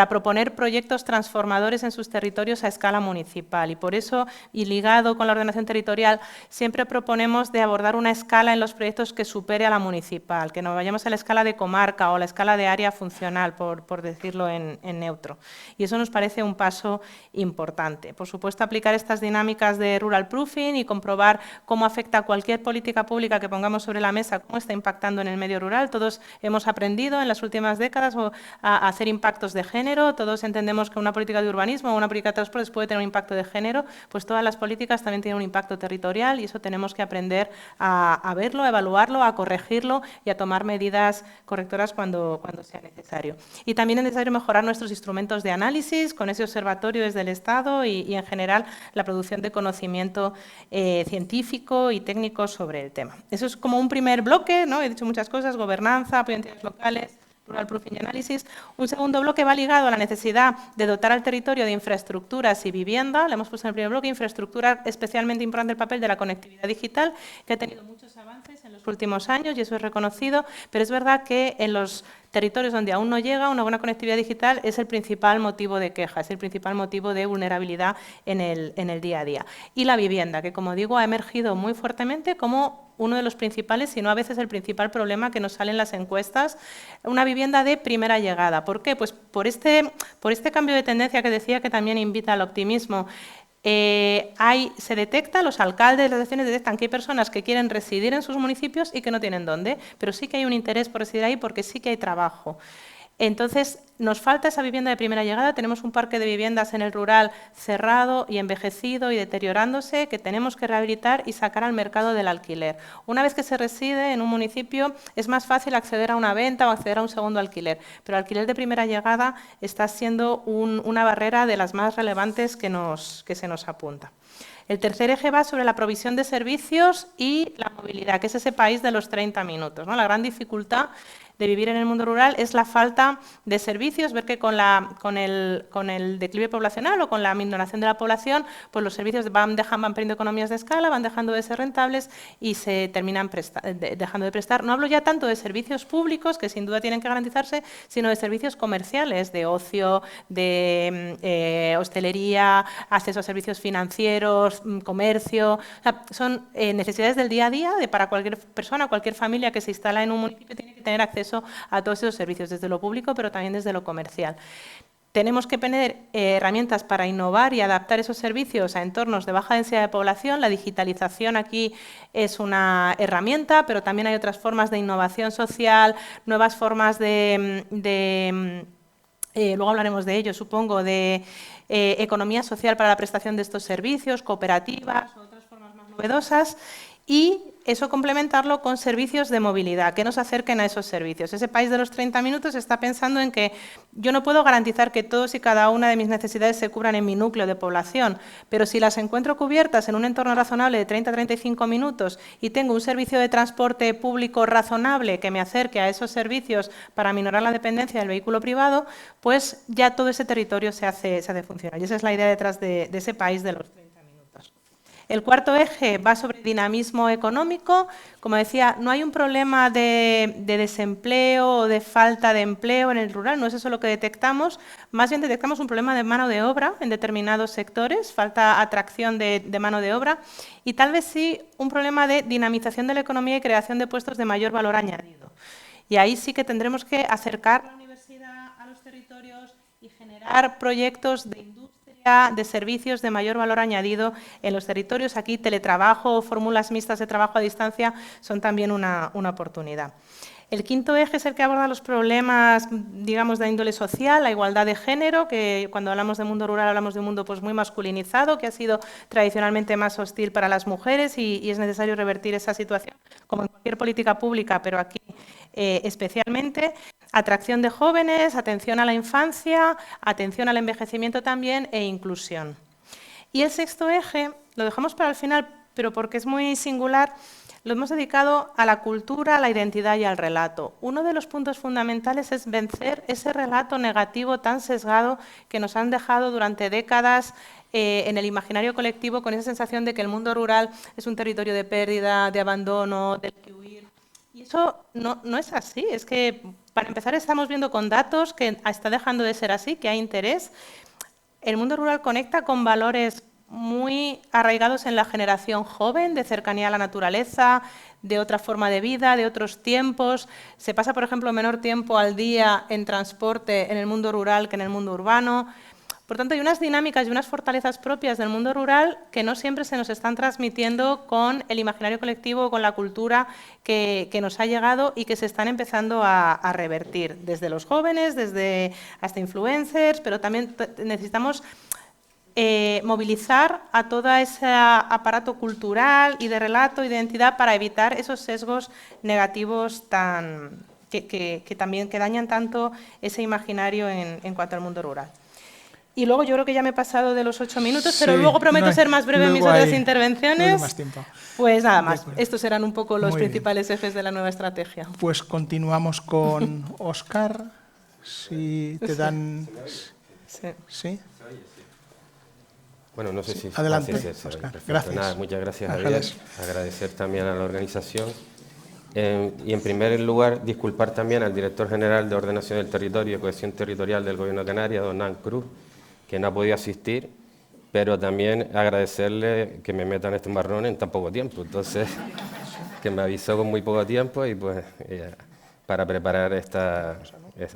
proponer proyectos transformadores en sus territorios a escala municipal. Y por eso, y ligado con la ordenación territorial, siempre proponemos de abordar una escala en los proyectos que supere a la municipal, que no vayamos a la escala de comarca o a la escala de área funcional, por decirlo en neutro. Y eso nos parece un paso importante. Por supuesto, aplicar estas dinámicas de rural proofing y comprobar cómo afecta a cualquier política pública que pongamos sobre la mesa, cómo está impactando en el medio rural. Todos hemos aprendido en las últimas décadas a hacer impactos de género. Todos entendemos que una política de urbanismo o una política de transportes puede tener un impacto de género, pues todas las políticas también tienen un impacto territorial y eso tenemos que aprender a verlo, a evaluarlo, a corregirlo y a tomar medidas correctoras cuando sea necesario. Y también es necesario mejorar nuestros instrumentos de análisis con ese observatorio desde el Estado y en general la producción de conocimiento científico y técnico sobre el tema. Eso es como un primer bloque, ¿no? He dicho muchas cosas: gobernanza, apoyo a entidades locales, Rural Proofing y Análisis. Un segundo bloque va ligado a la necesidad de dotar al territorio de infraestructuras y vivienda. Le hemos puesto en el primer bloque infraestructura, especialmente importante el papel de la conectividad digital, que ha tenido muchos avances en los últimos años y eso es reconocido, pero es verdad que en los territorios donde aún no llega una buena conectividad digital es el principal motivo de queja, es el principal motivo de vulnerabilidad en el día a día. Y la vivienda, que como digo ha emergido muy fuertemente como uno de los principales, si no a veces el principal problema que nos sale en las encuestas, una vivienda de primera llegada. ¿Por qué? Pues por este cambio de tendencia que decía que también invita al optimismo. Se detecta, los alcaldes, las direcciones detectan que hay personas que quieren residir en sus municipios y que no tienen dónde, pero sí que hay un interés por residir ahí porque sí que hay trabajo. Entonces, nos falta esa vivienda de primera llegada, tenemos un parque de viviendas en el rural cerrado y envejecido y deteriorándose que tenemos que rehabilitar y sacar al mercado del alquiler. Una vez que se reside en un municipio es más fácil acceder a una venta o acceder a un segundo alquiler, pero el alquiler de primera llegada está siendo una barrera de las más relevantes que se nos apunta. El tercer eje va sobre la provisión de servicios y la movilidad, que es ese país de los 30 minutos, ¿no? La gran dificultad de vivir en el mundo rural es la falta de servicios, ver que con el declive poblacional o con la minoración de la población, pues los servicios van perdiendo economías de escala, van dejando de ser rentables y se terminan dejando de prestar. No hablo ya tanto de servicios públicos, que sin duda tienen que garantizarse, sino de servicios comerciales, de ocio, de hostelería, acceso a servicios financieros, comercio. O sea, son necesidades del día a día para cualquier persona, cualquier familia que se instala en un municipio tiene que tener acceso a todos esos servicios, desde lo público, pero también desde lo comercial. Tenemos que tener herramientas para innovar y adaptar esos servicios a entornos de baja densidad de población. La digitalización aquí es una herramienta, pero también hay otras formas de innovación social, nuevas formas luego hablaremos de ello, supongo, de economía social para la prestación de estos servicios, cooperativas o otras formas más novedosas. Y eso complementarlo con servicios de movilidad, que nos acerquen a esos servicios. Ese país de los 30 minutos está pensando en que yo no puedo garantizar que todos y cada una de mis necesidades se cubran en mi núcleo de población, pero si las encuentro cubiertas en un entorno razonable de 30 a 35 minutos y tengo un servicio de transporte público razonable que me acerque a esos servicios para minorar la dependencia del vehículo privado, pues ya todo ese territorio se hace funcionar. Y esa es la idea detrás de ese país de los 30 minutos. El cuarto eje va sobre dinamismo económico. Como decía, no hay un problema de desempleo o de falta de empleo en el rural, no es eso lo que detectamos, más bien detectamos un problema de mano de obra en determinados sectores, falta atracción de mano de obra y tal vez sí un problema de dinamización de la economía y creación de puestos de mayor valor añadido. Y ahí sí que tendremos que acercar la universidad a los territorios y generar proyectos de industria, de servicios de mayor valor añadido en los territorios. Aquí teletrabajo o fórmulas mixtas de trabajo a distancia son también una oportunidad. El quinto eje es el que aborda los problemas, digamos, de índole social, la igualdad de género, que cuando hablamos de mundo rural hablamos de un mundo pues, muy masculinizado, que ha sido tradicionalmente más hostil para las mujeres y es necesario revertir esa situación, como en cualquier política pública, pero aquí especialmente. Atracción de jóvenes, atención a la infancia, atención al envejecimiento también e inclusión. Y el sexto eje, lo dejamos para el final, pero porque es muy singular, lo hemos dedicado a la cultura, a la identidad y al relato. Uno de los puntos fundamentales es vencer ese relato negativo tan sesgado que nos han dejado durante décadas en el imaginario colectivo con esa sensación de que el mundo rural es un territorio de pérdida, de abandono, del que huir. Y eso no es así, es que para empezar estamos viendo con datos que está dejando de ser así, que hay interés. El mundo rural conecta con valores muy arraigados en la generación joven, de cercanía a la naturaleza, de otra forma de vida, de otros tiempos. Se pasa, por ejemplo, menor tiempo al día en transporte en el mundo rural que en el mundo urbano. Por tanto, hay unas dinámicas y unas fortalezas propias del mundo rural que no siempre se nos están transmitiendo con el imaginario colectivo, con la cultura que nos ha llegado y que se están empezando a revertir, desde los jóvenes, desde hasta influencers, pero también necesitamos movilizar a todo ese aparato cultural y de relato y de identidad para evitar esos sesgos negativos que también que dañan tanto ese imaginario en cuanto al mundo rural. Y luego yo creo que ya me he pasado de los 8 minutos, pero Sí, luego prometo ser más breve en mis luego otras hay intervenciones. más tiempo. Pues nada De más, acuerdo. estos serán un poco los Muy bien. principales ejes de la nueva estrategia. Pues continuamos con Óscar, si te Sí. dan... Sí. ¿Sí? Bueno, no sé si... Adelante, sí, sí, Óscar. perfecto. Gracias. Nada, muchas gracias, Ángeles. Javier. Agradecer también a la organización. Y en primer lugar, disculpar también al director general de Ordenación del Territorio y Cohesión Territorial del Gobierno de Canarias, don Nan Cruz, que no ha podido asistir, pero también agradecerle que me metan este marrón en tan poco tiempo. Entonces, que me avisó con muy poco tiempo y pues para preparar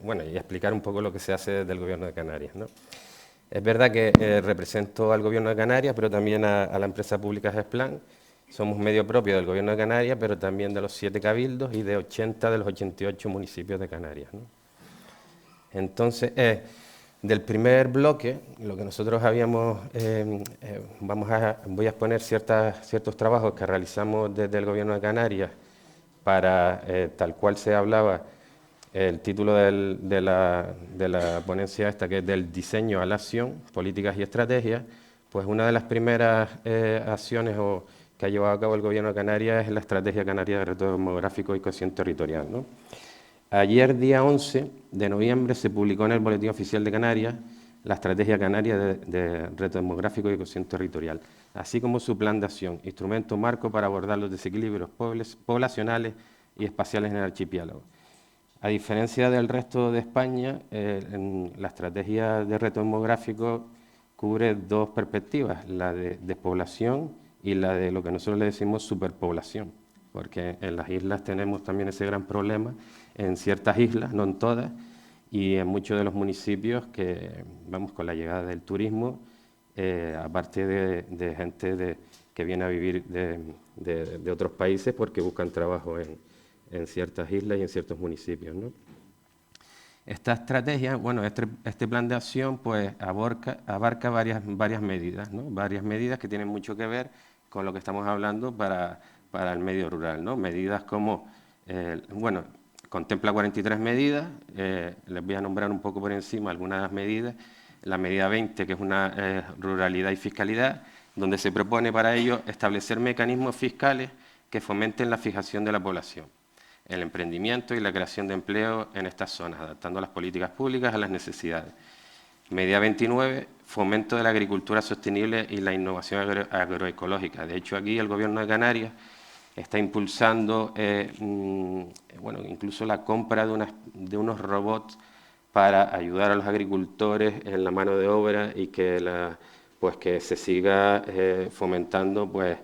bueno, y explicar un poco lo que se hace desde el Gobierno de Canarias, ¿no? Es verdad que represento al Gobierno de Canarias, pero también a la empresa pública GESPLAN. Somos medio propio del Gobierno de Canarias, pero también de los 7 cabildos y de 80 de los 88 municipios de Canarias, ¿no? Entonces, del primer bloque, lo que nosotros habíamos, voy a exponer ciertos trabajos que realizamos desde el Gobierno de Canarias para, tal cual se hablaba, el título de la ponencia esta, que es del diseño a la acción, políticas y estrategias. Pues una de las primeras acciones que ha llevado a cabo el Gobierno de Canarias es la Estrategia Canaria de Reto Demográfico y Cohesión Territorial, ¿no? Ayer, día 11 de noviembre, se publicó en el Boletín Oficial de Canarias la Estrategia Canaria de Reto Demográfico y Cohesión Territorial, así como su plan de acción, instrumento marco para abordar los desequilibrios poblacionales y espaciales en el archipiélago. A diferencia del resto de España, la estrategia de reto demográfico cubre dos perspectivas, la de despoblación y la de lo que nosotros le decimos superpoblación, porque en las islas tenemos también ese gran problema, en ciertas islas, no en todas, y en muchos de los municipios que, vamos, con la llegada del turismo, aparte de gente que viene a vivir de otros países porque buscan trabajo en ciertas islas y en ciertos municipios, ¿no? Esta estrategia, bueno, este plan de acción pues abarca varias medidas, ¿no? Varias medidas que tienen mucho que ver con lo que estamos hablando para el medio rural, ¿no? Medidas como, bueno, contempla 43 medidas, les voy a nombrar un poco por encima algunas de las medidas. La medida 20, que es una ruralidad y fiscalidad, donde se propone para ello establecer mecanismos fiscales que fomenten la fijación de la población, el emprendimiento y la creación de empleo en estas zonas, adaptando las políticas públicas a las necesidades. Medida 29, fomento de la agricultura sostenible y la innovación agroecológica. De hecho, aquí el Gobierno de Canarias está impulsando, bueno, incluso la compra de unos robots para ayudar a los agricultores en la mano de obra y que se siga fomentando pues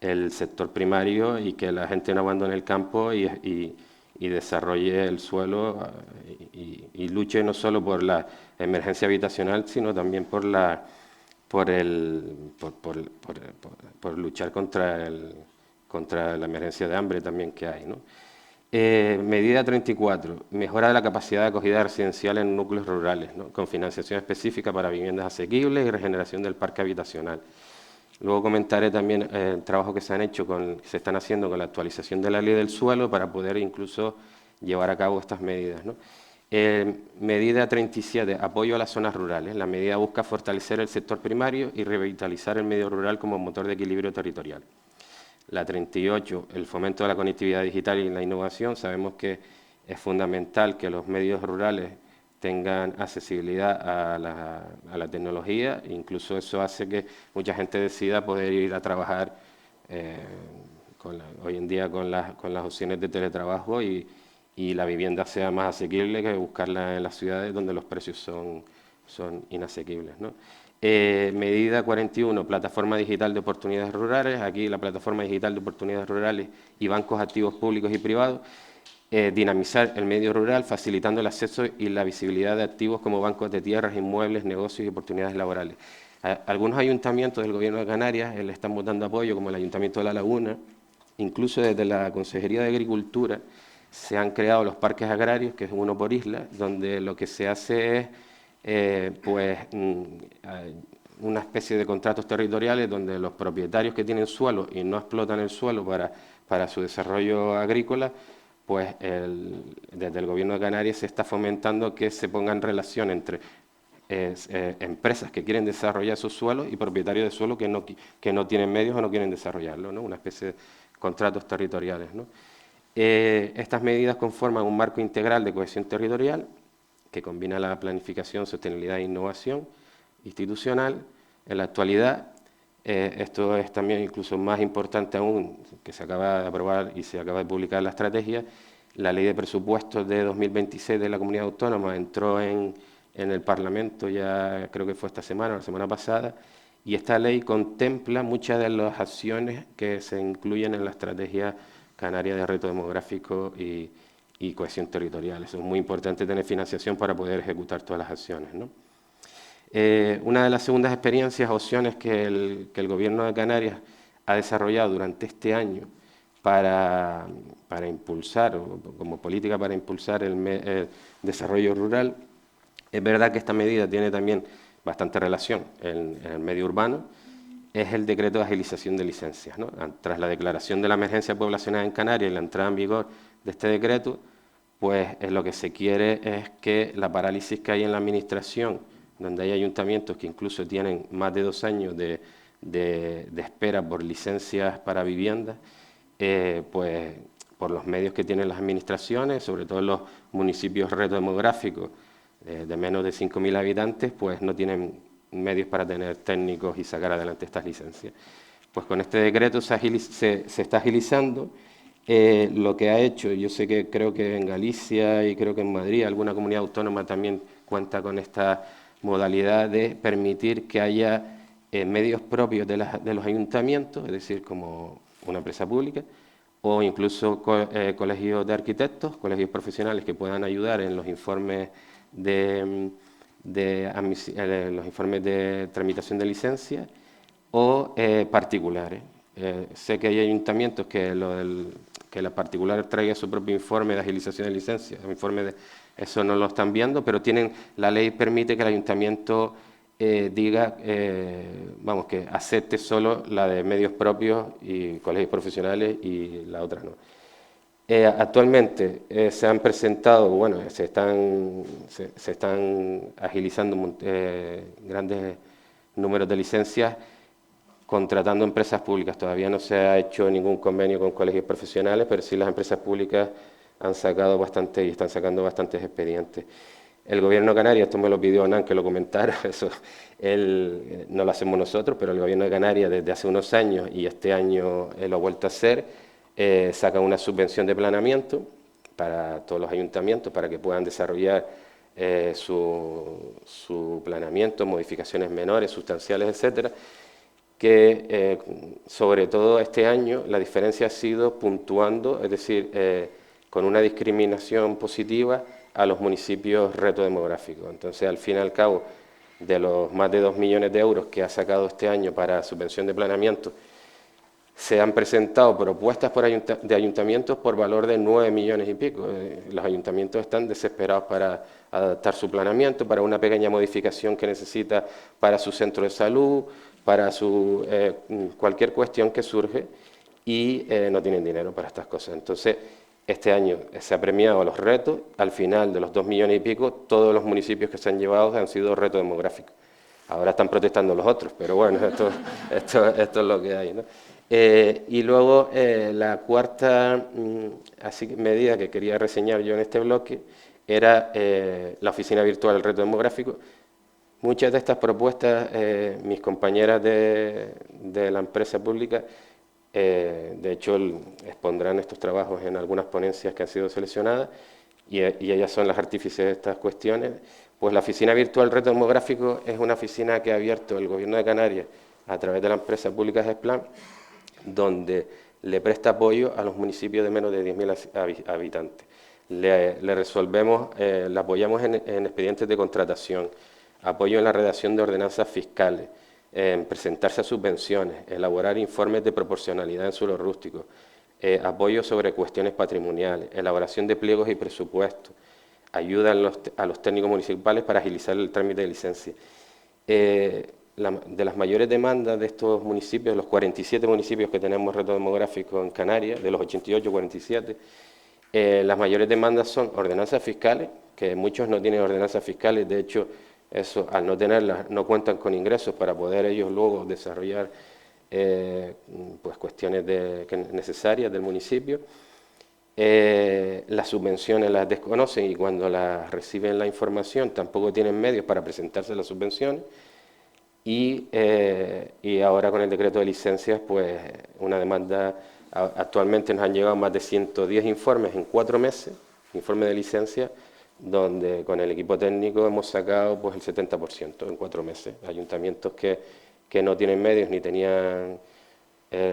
el sector primario y que la gente no abandone el campo y desarrolle el suelo y luche no solo por la emergencia habitacional, sino también por luchar contra la emergencia de hambre también que hay, ¿no? Medida 34, mejora de la capacidad de acogida residencial en núcleos rurales, ¿no? Con financiación específica para viviendas asequibles y regeneración del parque habitacional. Luego comentaré también el trabajo que se están haciendo con la actualización de la ley del suelo para poder incluso llevar a cabo estas medidas, ¿no? Medida 37, apoyo a las zonas rurales. La medida busca fortalecer el sector primario y revitalizar el medio rural como motor de equilibrio territorial. La 38, el fomento de la conectividad digital y la innovación. Sabemos que es fundamental que los medios rurales tengan accesibilidad a la tecnología, incluso eso hace que mucha gente decida poder ir a trabajar hoy en día con las opciones de teletrabajo y la vivienda sea más asequible que buscarla en las ciudades donde los precios son inasequibles, ¿no? Medida 41, plataforma digital de oportunidades rurales. Aquí la plataforma digital de oportunidades rurales y bancos activos públicos y privados. Dinamizar el medio rural, facilitando el acceso y la visibilidad de activos como bancos de tierras, inmuebles, negocios y oportunidades laborales. Algunos ayuntamientos del Gobierno de Canarias le están dando apoyo, como el Ayuntamiento de La Laguna, incluso desde la Consejería de Agricultura se han creado los parques agrarios, que es uno por isla, donde lo que se hace es una especie de contratos territoriales donde los propietarios que tienen suelo y no explotan el suelo para su desarrollo agrícola, pues desde el Gobierno de Canarias se está fomentando que se ponga en relación entre empresas que quieren desarrollar esos suelos y propietarios de suelo que no tienen medios o no quieren desarrollarlo, ¿no? Una especie de contratos territoriales, ¿no? Estas medidas conforman un marco integral de cohesión territorial que combina la planificación, sostenibilidad e innovación institucional. En la actualidad, esto es también incluso más importante aún, que se acaba de aprobar y se acaba de publicar la estrategia. La Ley de Presupuestos de 2026 de la Comunidad Autónoma entró en el Parlamento, ya creo que fue esta semana o la semana pasada, y esta ley contempla muchas de las acciones que se incluyen en la Estrategia Canaria de Reto Demográfico y Cohesión Territorial. Eso es muy importante, tener financiación para poder ejecutar todas las acciones, ¿no? Una de las segundas experiencias, opciones que el Gobierno de Canarias ha desarrollado durante este año para impulsar, o como política para impulsar el desarrollo rural, es verdad que esta medida tiene también bastante relación en el medio urbano, es el decreto de agilización de licencias, ¿no? Tras la declaración de la emergencia poblacional en Canarias y la entrada en vigor de este decreto, pues lo que se quiere es que la parálisis que hay en la administración, donde hay ayuntamientos que incluso tienen más de 2 años de espera por licencias para viviendas, pues por los medios que tienen las administraciones, sobre todo en los municipios reto demográficos de menos de 5.000 habitantes, pues no tienen medios para tener técnicos y sacar adelante estas licencias. Pues con este decreto se está agilizando. Lo que ha hecho, yo sé que creo que en Galicia y creo que en Madrid, alguna comunidad autónoma también cuenta con esta modalidad de permitir que haya medios propios de los ayuntamientos, es decir, como una empresa pública, o incluso colegios de arquitectos, colegios profesionales que puedan ayudar en los informes los informes de tramitación de licencia, o particulares. Sé que hay ayuntamientos que la particular traiga su propio informe de agilización de licencia, eso no lo están viendo, pero la ley permite que el ayuntamiento diga, que acepte solo la de medios propios y colegios profesionales y la otra no. Actualmente se han presentado, se están agilizando grandes números de licencias contratando empresas públicas. Todavía no se ha hecho ningún convenio con colegios profesionales, pero sí las empresas públicas han sacado bastante y están sacando bastantes expedientes. El Gobierno de Canarias, esto me lo pidió Hernán que lo comentara, eso no lo hacemos nosotros, pero el Gobierno de Canarias desde hace unos años, y este año lo ha vuelto a hacer, saca una subvención de planeamiento para todos los ayuntamientos para que puedan desarrollar su planeamiento, modificaciones menores, sustanciales, etcétera, que sobre todo este año la diferencia ha sido puntuando, es decir, con una discriminación positiva a los municipios reto demográficos. Entonces, al fin y al cabo, de los más de 2 millones de euros que ha sacado este año para subvención de planeamiento, se han presentado propuestas de ayuntamientos por valor de 9 millones y pico. Los ayuntamientos están desesperados para adaptar su planeamiento, para una pequeña modificación que necesita para su centro de salud, para cualquier cuestión que surge, y no tienen dinero para estas cosas. Entonces, este año se ha premiado a los retos. Al final de los 2 millones y pico, todos los municipios que se han llevado han sido retos demográficos. Ahora están protestando los otros, pero bueno, esto es lo que hay, ¿no? Y luego la cuarta medida que quería reseñar yo en este bloque era la oficina virtual del reto demográfico. Muchas de estas propuestas, mis compañeras de la empresa pública, de hecho expondrán estos trabajos en algunas ponencias que han sido seleccionadas, y ellas son las artífices de estas cuestiones. Pues la oficina virtual del reto demográfico es una oficina que ha abierto el Gobierno de Canarias a través de la empresa pública GESPLAN, donde le presta apoyo a los municipios de menos de 10.000 habitantes. Le resolvemos, le apoyamos en expedientes de contratación, apoyo en la redacción de ordenanzas fiscales, en presentarse a subvenciones, elaborar informes de proporcionalidad en suelo rústico, apoyo sobre cuestiones patrimoniales, elaboración de pliegos y presupuestos, ayuda a los técnicos municipales para agilizar el trámite de licencia. De las mayores demandas de estos municipios, los 47 municipios que tenemos reto demográfico en Canarias, de los 88, 47, las mayores demandas son ordenanzas fiscales, que muchos no tienen ordenanzas fiscales. De hecho, Eso, al no tenerlas, no cuentan con ingresos para poder ellos luego desarrollar pues cuestiones necesarias del municipio. Las subvenciones las desconocen y cuando las reciben la información tampoco tienen medios para presentarse las subvenciones. Y ahora con el decreto de licencias, pues una demanda, actualmente nos han llegado más de 110 informes en 4 meses, informes de licencia, donde con el equipo técnico hemos sacado pues el 70% en 4 meses. Ayuntamientos que no tienen medios ni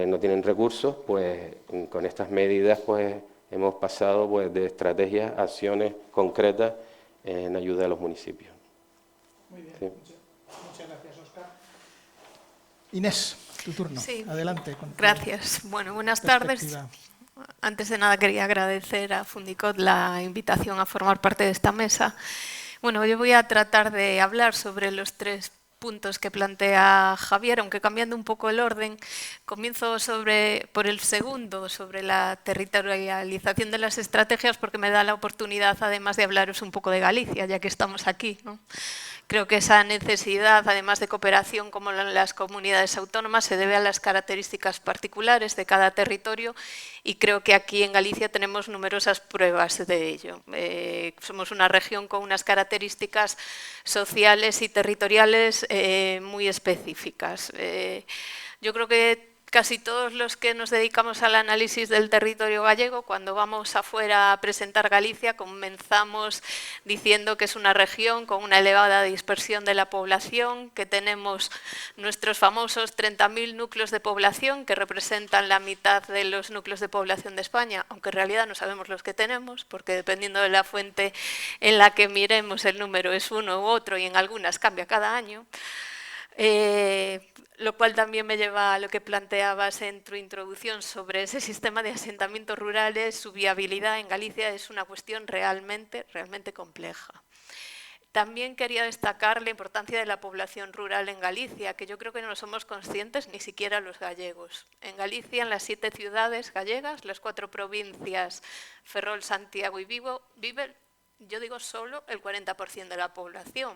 no tienen recursos, pues con estas medidas pues hemos pasado pues de estrategias a acciones concretas en ayuda a los municipios. Muy bien, Sí. muchas gracias, Óscar. Inés, tu turno. Sí, Adelante. gracias. Bueno, buenas tardes. Antes de nada quería agradecer a Fundicot la invitación a formar parte de esta mesa. Bueno, yo voy a tratar de hablar sobre los 3 puntos que plantea Javier, aunque cambiando un poco el orden. Comienzo por el segundo, sobre la territorialización de las estrategias, porque me da la oportunidad, además de hablaros un poco de Galicia, ya que estamos aquí, ¿no? Creo que esa necesidad, además de cooperación como en las comunidades autónomas, se debe a las características particulares de cada territorio y creo que aquí en Galicia tenemos numerosas pruebas de ello. Somos una región con unas características sociales y territoriales muy específicas. Yo creo que casi todos los que nos dedicamos al análisis del territorio gallego, cuando vamos afuera a presentar Galicia, comenzamos diciendo que es una región con una elevada dispersión de la población, que tenemos nuestros famosos 30.000 núcleos de población, que representan la mitad de los núcleos de población de España, aunque en realidad no sabemos los que tenemos, porque dependiendo de la fuente en la que miremos el número es uno u otro y en algunas cambia cada año. Lo cual también me lleva a lo que planteabas en tu introducción sobre ese sistema de asentamientos rurales. Su viabilidad en Galicia es una cuestión realmente compleja. También quería destacar la importancia de la población rural en Galicia, que yo creo que no somos conscientes ni siquiera los gallegos. En Galicia, en las 7 ciudades gallegas, las 4 provincias, Ferrol, Santiago y Vigo, vive, yo digo solo, el 40% de la población.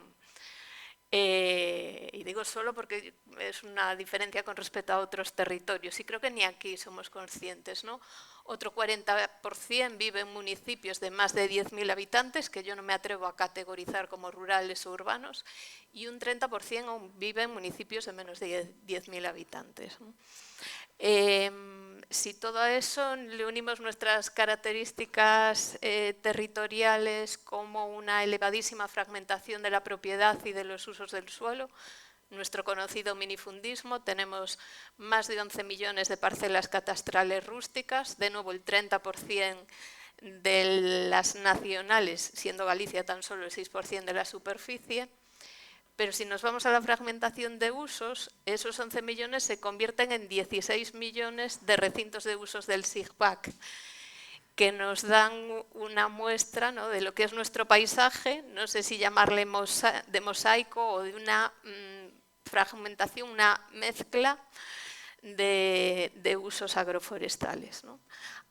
Y digo solo porque es una diferencia con respecto a otros territorios y creo que ni aquí somos conscientes, ¿no? Otro 40% vive en municipios de más de 10.000 habitantes, que yo no me atrevo a categorizar como rurales o urbanos, y un 30% aún vive en municipios de menos de 10.000 habitantes, ¿no? Si todo a eso le unimos nuestras características territoriales como una elevadísima fragmentación de la propiedad y de los usos del suelo, nuestro conocido minifundismo, tenemos más de 11 millones de parcelas catastrales rústicas, de nuevo el 30% de las nacionales, siendo Galicia tan solo el 6% de la superficie. Pero si nos vamos a la fragmentación de usos, esos 11 millones se convierten en 16 millones de recintos de usos del SIGPAC, que nos dan una muestra, ¿no?, de lo que es nuestro paisaje, no sé si llamarle de mosaico o de una fragmentación, una mezcla de usos agroforestales, ¿no?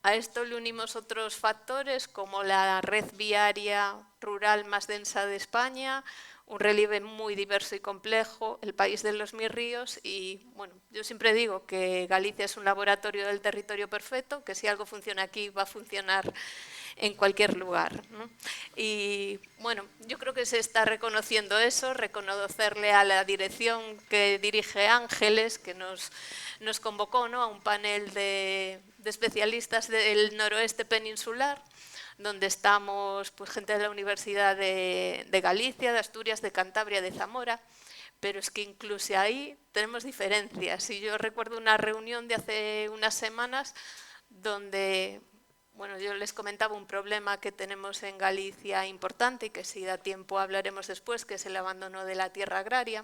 A esto le unimos otros factores como la red viaria rural más densa de España, un relieve muy diverso y complejo, el país de los 1000 ríos y, bueno, yo siempre digo que Galicia es un laboratorio del territorio perfecto, que si algo funciona aquí va a funcionar en cualquier lugar, ¿no? Y, bueno, yo creo que se está reconociendo eso, reconocerle a la dirección que dirige Ángeles, que nos convocó, ¿no?, a un panel de especialistas del noroeste peninsular, donde estamos pues, gente de la Universidad de Galicia, de Asturias, de Cantabria, de Zamora, pero es que incluso ahí tenemos diferencias. Y yo recuerdo una reunión de hace unas semanas donde, bueno, yo les comentaba un problema que tenemos en Galicia importante y que si da tiempo hablaremos después, que es el abandono de la tierra agraria.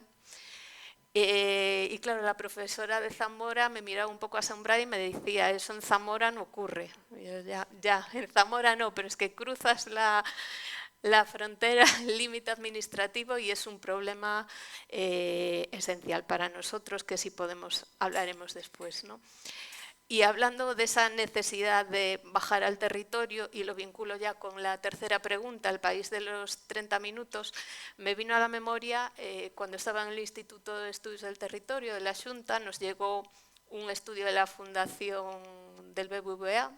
Y claro, la profesora de Zamora me miraba un poco asombrada y me decía, eso en Zamora no ocurre. Y yo, ya, en Zamora no, pero es que cruzas la frontera, el límite administrativo y es un problema esencial para nosotros que si podemos hablaremos después, ¿no? Y hablando de esa necesidad de bajar al territorio, y lo vinculo ya con la tercera pregunta, el país de los 30 minutos, me vino a la memoria cuando estaba en el Instituto de Estudios del Territorio de la Xunta, nos llegó un estudio de la Fundación del BBVA,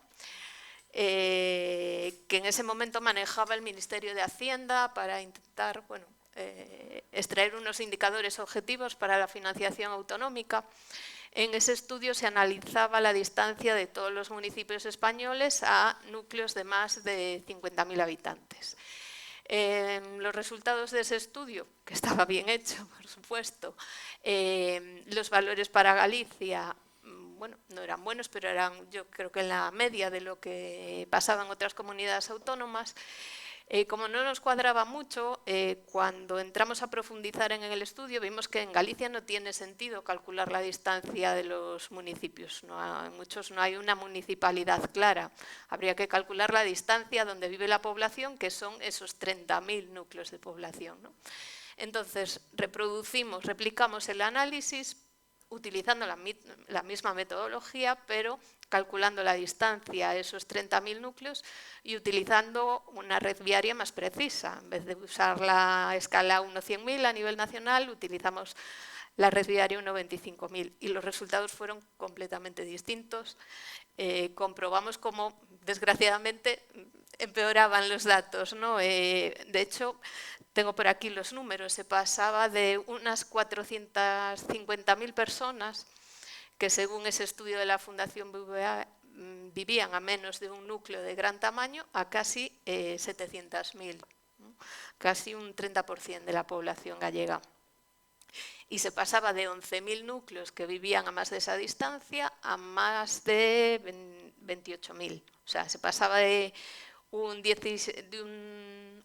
que en ese momento manejaba el Ministerio de Hacienda para intentar extraer unos indicadores objetivos para la financiación autonómica. En ese estudio se analizaba la distancia de todos los municipios españoles a núcleos de más de 50.000 habitantes. Los resultados de ese estudio, que estaba bien hecho, por supuesto, los valores para Galicia, bueno, no eran buenos, pero eran, yo creo que en la media de lo que pasaba en otras comunidades autónomas. Como no nos cuadraba mucho, cuando entramos a profundizar en el estudio, vimos que en Galicia no tiene sentido calcular la distancia de los municipios. En muchos no hay una municipalidad clara. Habría que calcular la distancia donde vive la población, que son esos 30.000 núcleos de población, ¿no? Entonces, replicamos el análisis utilizando la misma metodología, pero calculando la distancia a esos 30.000 núcleos y utilizando una red viaria más precisa. En vez de usar la escala 1/100.000 a nivel nacional, utilizamos la red viaria 1/25.000 y los resultados fueron completamente distintos. Comprobamos cómo, desgraciadamente, empeoraban los datos, ¿no? De hecho, tengo por aquí los números, se pasaba de unas 450.000 personas que según ese estudio de la Fundación BBVA vivían a menos de un núcleo de gran tamaño a casi 700.000, ¿no? Casi un 30% de la población gallega. Y se pasaba de 11.000 núcleos que vivían a más de esa distancia a más de 28.000. O sea, se pasaba de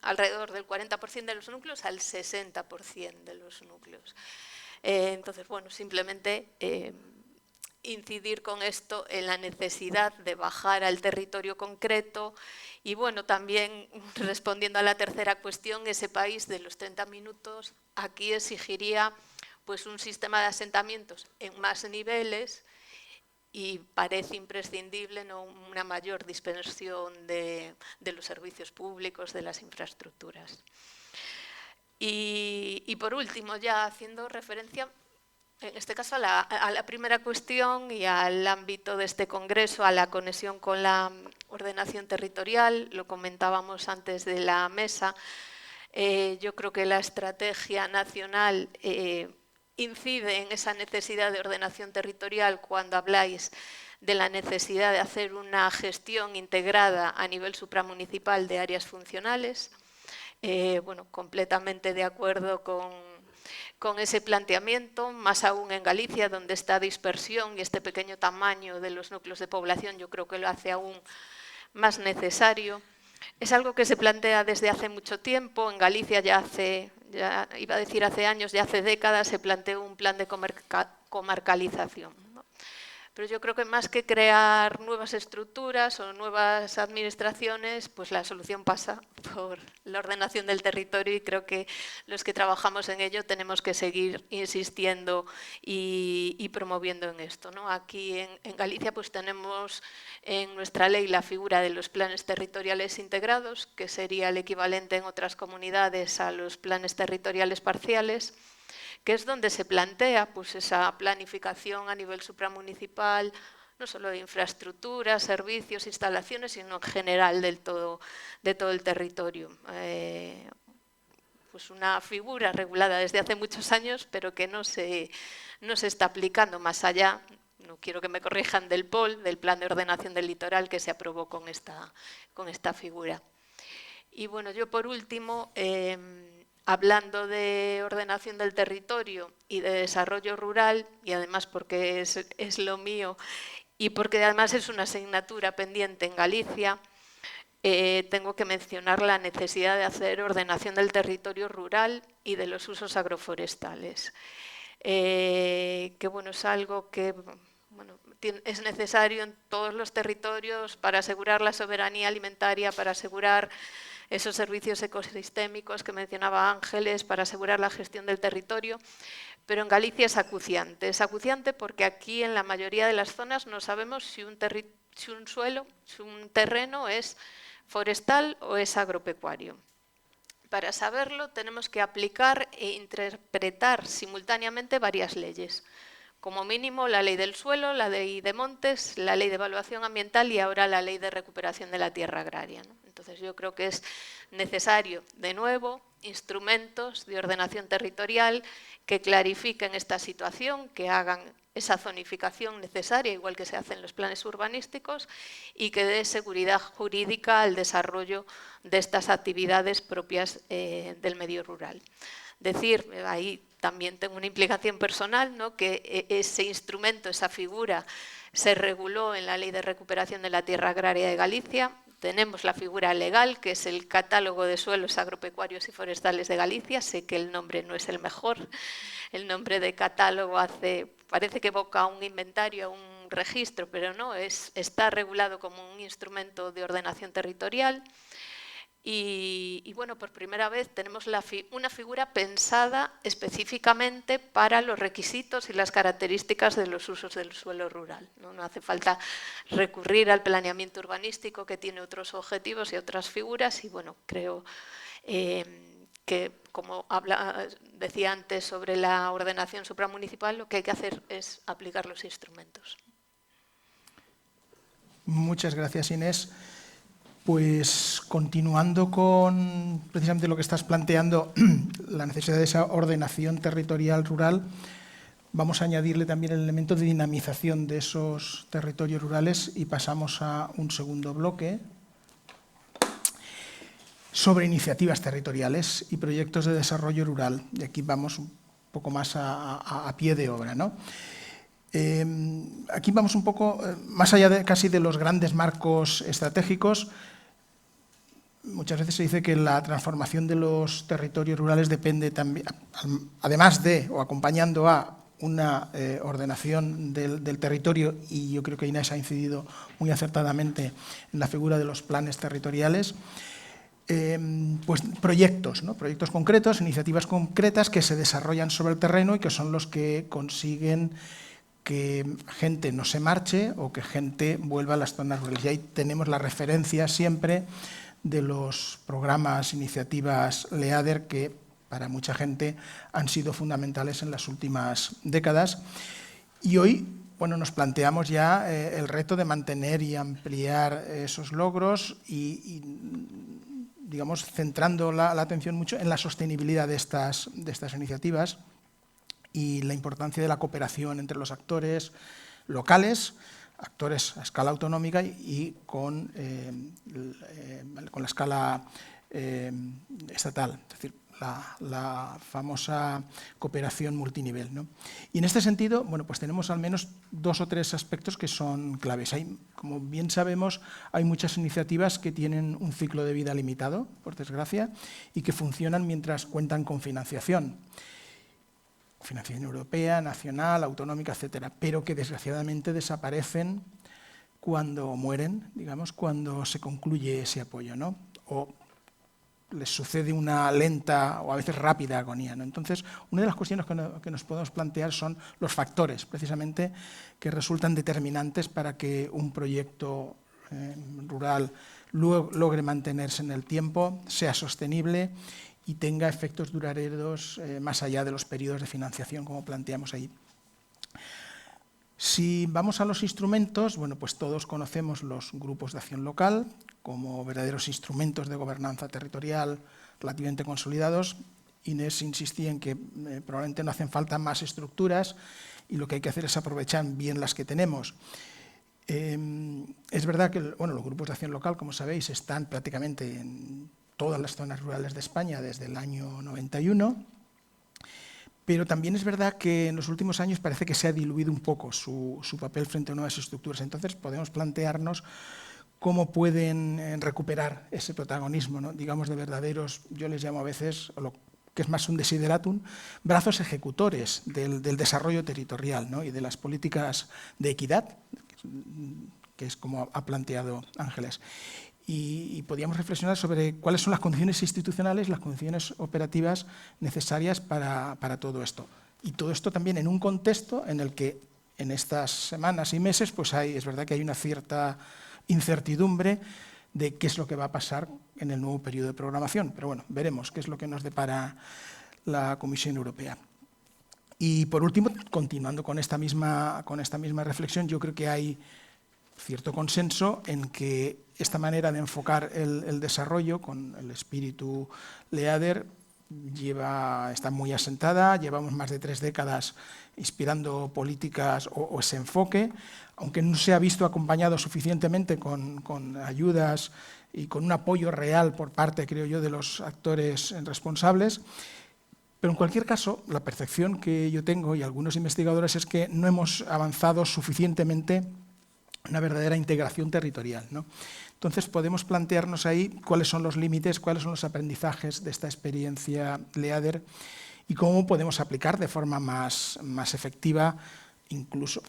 alrededor del 40% de los núcleos al 60% de los núcleos. Entonces, bueno, simplemente incidir con esto en la necesidad de bajar al territorio concreto y, bueno, también respondiendo a la tercera cuestión, ese país de los 30 minutos aquí exigiría pues un sistema de asentamientos en más niveles y parece imprescindible, ¿no?, una mayor dispersión de los servicios públicos, de las infraestructuras. Y por último, ya haciendo referencia, en este caso, a la primera cuestión y al ámbito de este congreso, a la conexión con la ordenación territorial, lo comentábamos antes de la mesa, yo creo que la estrategia nacional incide en esa necesidad de ordenación territorial cuando habláis de la necesidad de hacer una gestión integrada a nivel supramunicipal de áreas funcionales. Bueno, completamente de acuerdo con ese planteamiento, más aún en Galicia, donde esta dispersión y este pequeño tamaño de los núcleos de población yo creo que lo hace aún más necesario. Es algo que se plantea desde hace mucho tiempo. En Galicia ya iba a decir hace años, ya hace décadas, se planteó un plan de comarcalización, ¿no? Pero yo creo que más que crear nuevas estructuras o nuevas administraciones, pues la solución pasa por la ordenación del territorio y creo que los que trabajamos en ello tenemos que seguir insistiendo y promoviendo en esto, ¿no? Aquí en Galicia pues tenemos en nuestra ley la figura de los planes territoriales integrados, que sería el equivalente en otras comunidades a los planes territoriales parciales, que es donde se plantea pues, esa planificación a nivel supramunicipal, no solo de infraestructuras, servicios, instalaciones, sino en general de todo el territorio. Pues una figura regulada desde hace muchos años, pero que no se está aplicando más allá, no quiero que me corrijan, del POL, del Plan de Ordenación del Litoral, que se aprobó con esta figura. Y bueno, yo por último, hablando de ordenación del territorio y de desarrollo rural, y además porque es lo mío y porque además es una asignatura pendiente en Galicia, tengo que mencionar la necesidad de hacer ordenación del territorio rural y de los usos agroforestales. Que bueno, es algo que bueno, es necesario en todos los territorios para asegurar la soberanía alimentaria, para asegurar esos servicios ecosistémicos que mencionaba Ángeles, para asegurar la gestión del territorio, pero en Galicia es acuciante. Es acuciante porque aquí en la mayoría de las zonas no sabemos si un terreno es forestal o es agropecuario. Para saberlo tenemos que aplicar e interpretar simultáneamente varias leyes. Como mínimo la ley del suelo, la ley de montes, la ley de evaluación ambiental y ahora la ley de recuperación de la tierra agraria, ¿no? Entonces yo creo que es necesario, de nuevo, instrumentos de ordenación territorial que clarifiquen esta situación, que hagan esa zonificación necesaria, igual que se hace en los planes urbanísticos, y que dé seguridad jurídica al desarrollo de estas actividades propias del medio rural. Decir, ahí también tengo una implicación personal, ¿no?, que ese instrumento, esa figura, se reguló en la Ley de Recuperación de la Tierra Agraria de Galicia. Tenemos la figura legal, que es el Catálogo de Suelos Agropecuarios y Forestales de Galicia. Sé que el nombre no es el mejor. El nombre de catálogo parece que evoca a un inventario, a un registro, pero no, está regulado como un instrumento de ordenación territorial. Y bueno, por primera vez tenemos una figura pensada específicamente para los requisitos y las características de los usos del suelo rural. No hace falta recurrir al planeamiento urbanístico, que tiene otros objetivos y otras figuras, y bueno, creo que, como decía antes sobre la ordenación supramunicipal, lo que hay que hacer es aplicar los instrumentos. Muchas gracias, Inés. Pues continuando con precisamente lo que estás planteando, la necesidad de esa ordenación territorial rural, vamos a añadirle también el elemento de dinamización de esos territorios rurales y pasamos a un segundo bloque sobre iniciativas territoriales y proyectos de desarrollo rural. Y aquí vamos un poco más a pie de obra, ¿no? Aquí vamos un poco más allá casi de los grandes marcos estratégicos. Muchas veces se dice que la transformación de los territorios rurales depende también, además de o acompañando a una ordenación del territorio, y yo creo que Inés ha incidido muy acertadamente en la figura de los planes territoriales, pues proyectos, ¿no? Proyectos concretos, iniciativas concretas que se desarrollan sobre el terreno y que son los que consiguen que gente no se marche o que gente vuelva a las zonas rurales. Y ahí tenemos la referencia siempre de los programas, iniciativas LEADER, que para mucha gente han sido fundamentales en las últimas décadas. Y hoy, bueno, nos planteamos ya el reto de mantener y ampliar esos logros y digamos, centrando la atención mucho en la sostenibilidad de estas iniciativas y la importancia de la cooperación entre los actores locales, actores a escala autonómica y con la escala estatal, es decir, la famosa cooperación multinivel, ¿no? Y en este sentido, bueno, pues tenemos al menos 2 o 3 aspectos que son claves. Como bien sabemos, hay muchas iniciativas que tienen un ciclo de vida limitado, por desgracia, y que funcionan mientras cuentan con financiación europea, nacional, autonómica, etcétera, pero que desgraciadamente desaparecen cuando mueren, digamos, cuando se concluye ese apoyo, ¿no? O les sucede una lenta o a veces rápida agonía, ¿no? Entonces, una de las cuestiones que nos podemos plantear son los factores, precisamente, que resultan determinantes para que un proyecto rural logre mantenerse en el tiempo, sea sostenible y tenga efectos duraderos más allá de los periodos de financiación, como planteamos ahí. Si vamos a los instrumentos, bueno, pues todos conocemos los grupos de acción local como verdaderos instrumentos de gobernanza territorial relativamente consolidados. Inés insistía en que probablemente no hacen falta más estructuras y lo que hay que hacer es aprovechar bien las que tenemos. Es verdad que bueno, los grupos de acción local, como sabéis, están prácticamente en todas las zonas rurales de España desde el año 91, pero también es verdad que en los últimos años parece que se ha diluido un poco su papel frente a nuevas estructuras. Entonces podemos plantearnos cómo pueden recuperar ese protagonismo, ¿no? Digamos, de verdaderos, yo les llamo a veces, lo que es más un desideratum, brazos ejecutores del desarrollo territorial, ¿no? Y de las políticas de equidad, que es como ha planteado Ángeles. Y podíamos reflexionar sobre cuáles son las condiciones institucionales, las condiciones operativas necesarias para todo esto. Y todo esto también en un contexto en el que en estas semanas y meses pues es verdad que hay una cierta incertidumbre de qué es lo que va a pasar en el nuevo periodo de programación. Pero bueno, veremos qué es lo que nos depara la Comisión Europea. Y por último, continuando con esta misma reflexión, yo creo que hay cierto consenso en que esta manera de enfocar el desarrollo con el espíritu Leader está muy asentada, llevamos más de 3 décadas inspirando políticas o ese enfoque, aunque no se ha visto acompañado suficientemente con ayudas y con un apoyo real por parte, creo yo, de los actores responsables. Pero en cualquier caso, la percepción que yo tengo y algunos investigadores es que no hemos avanzado suficientemente en una verdadera integración territorial, ¿no? Entonces podemos plantearnos ahí cuáles son los límites, cuáles son los aprendizajes de esta experiencia Leader y cómo podemos aplicar de forma más efectiva incluso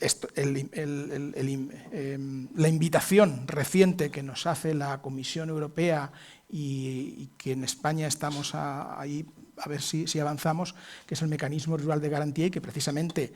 la invitación reciente que nos hace la Comisión Europea y que en España estamos ahí a ver si avanzamos, que es el mecanismo rural de garantía y que precisamente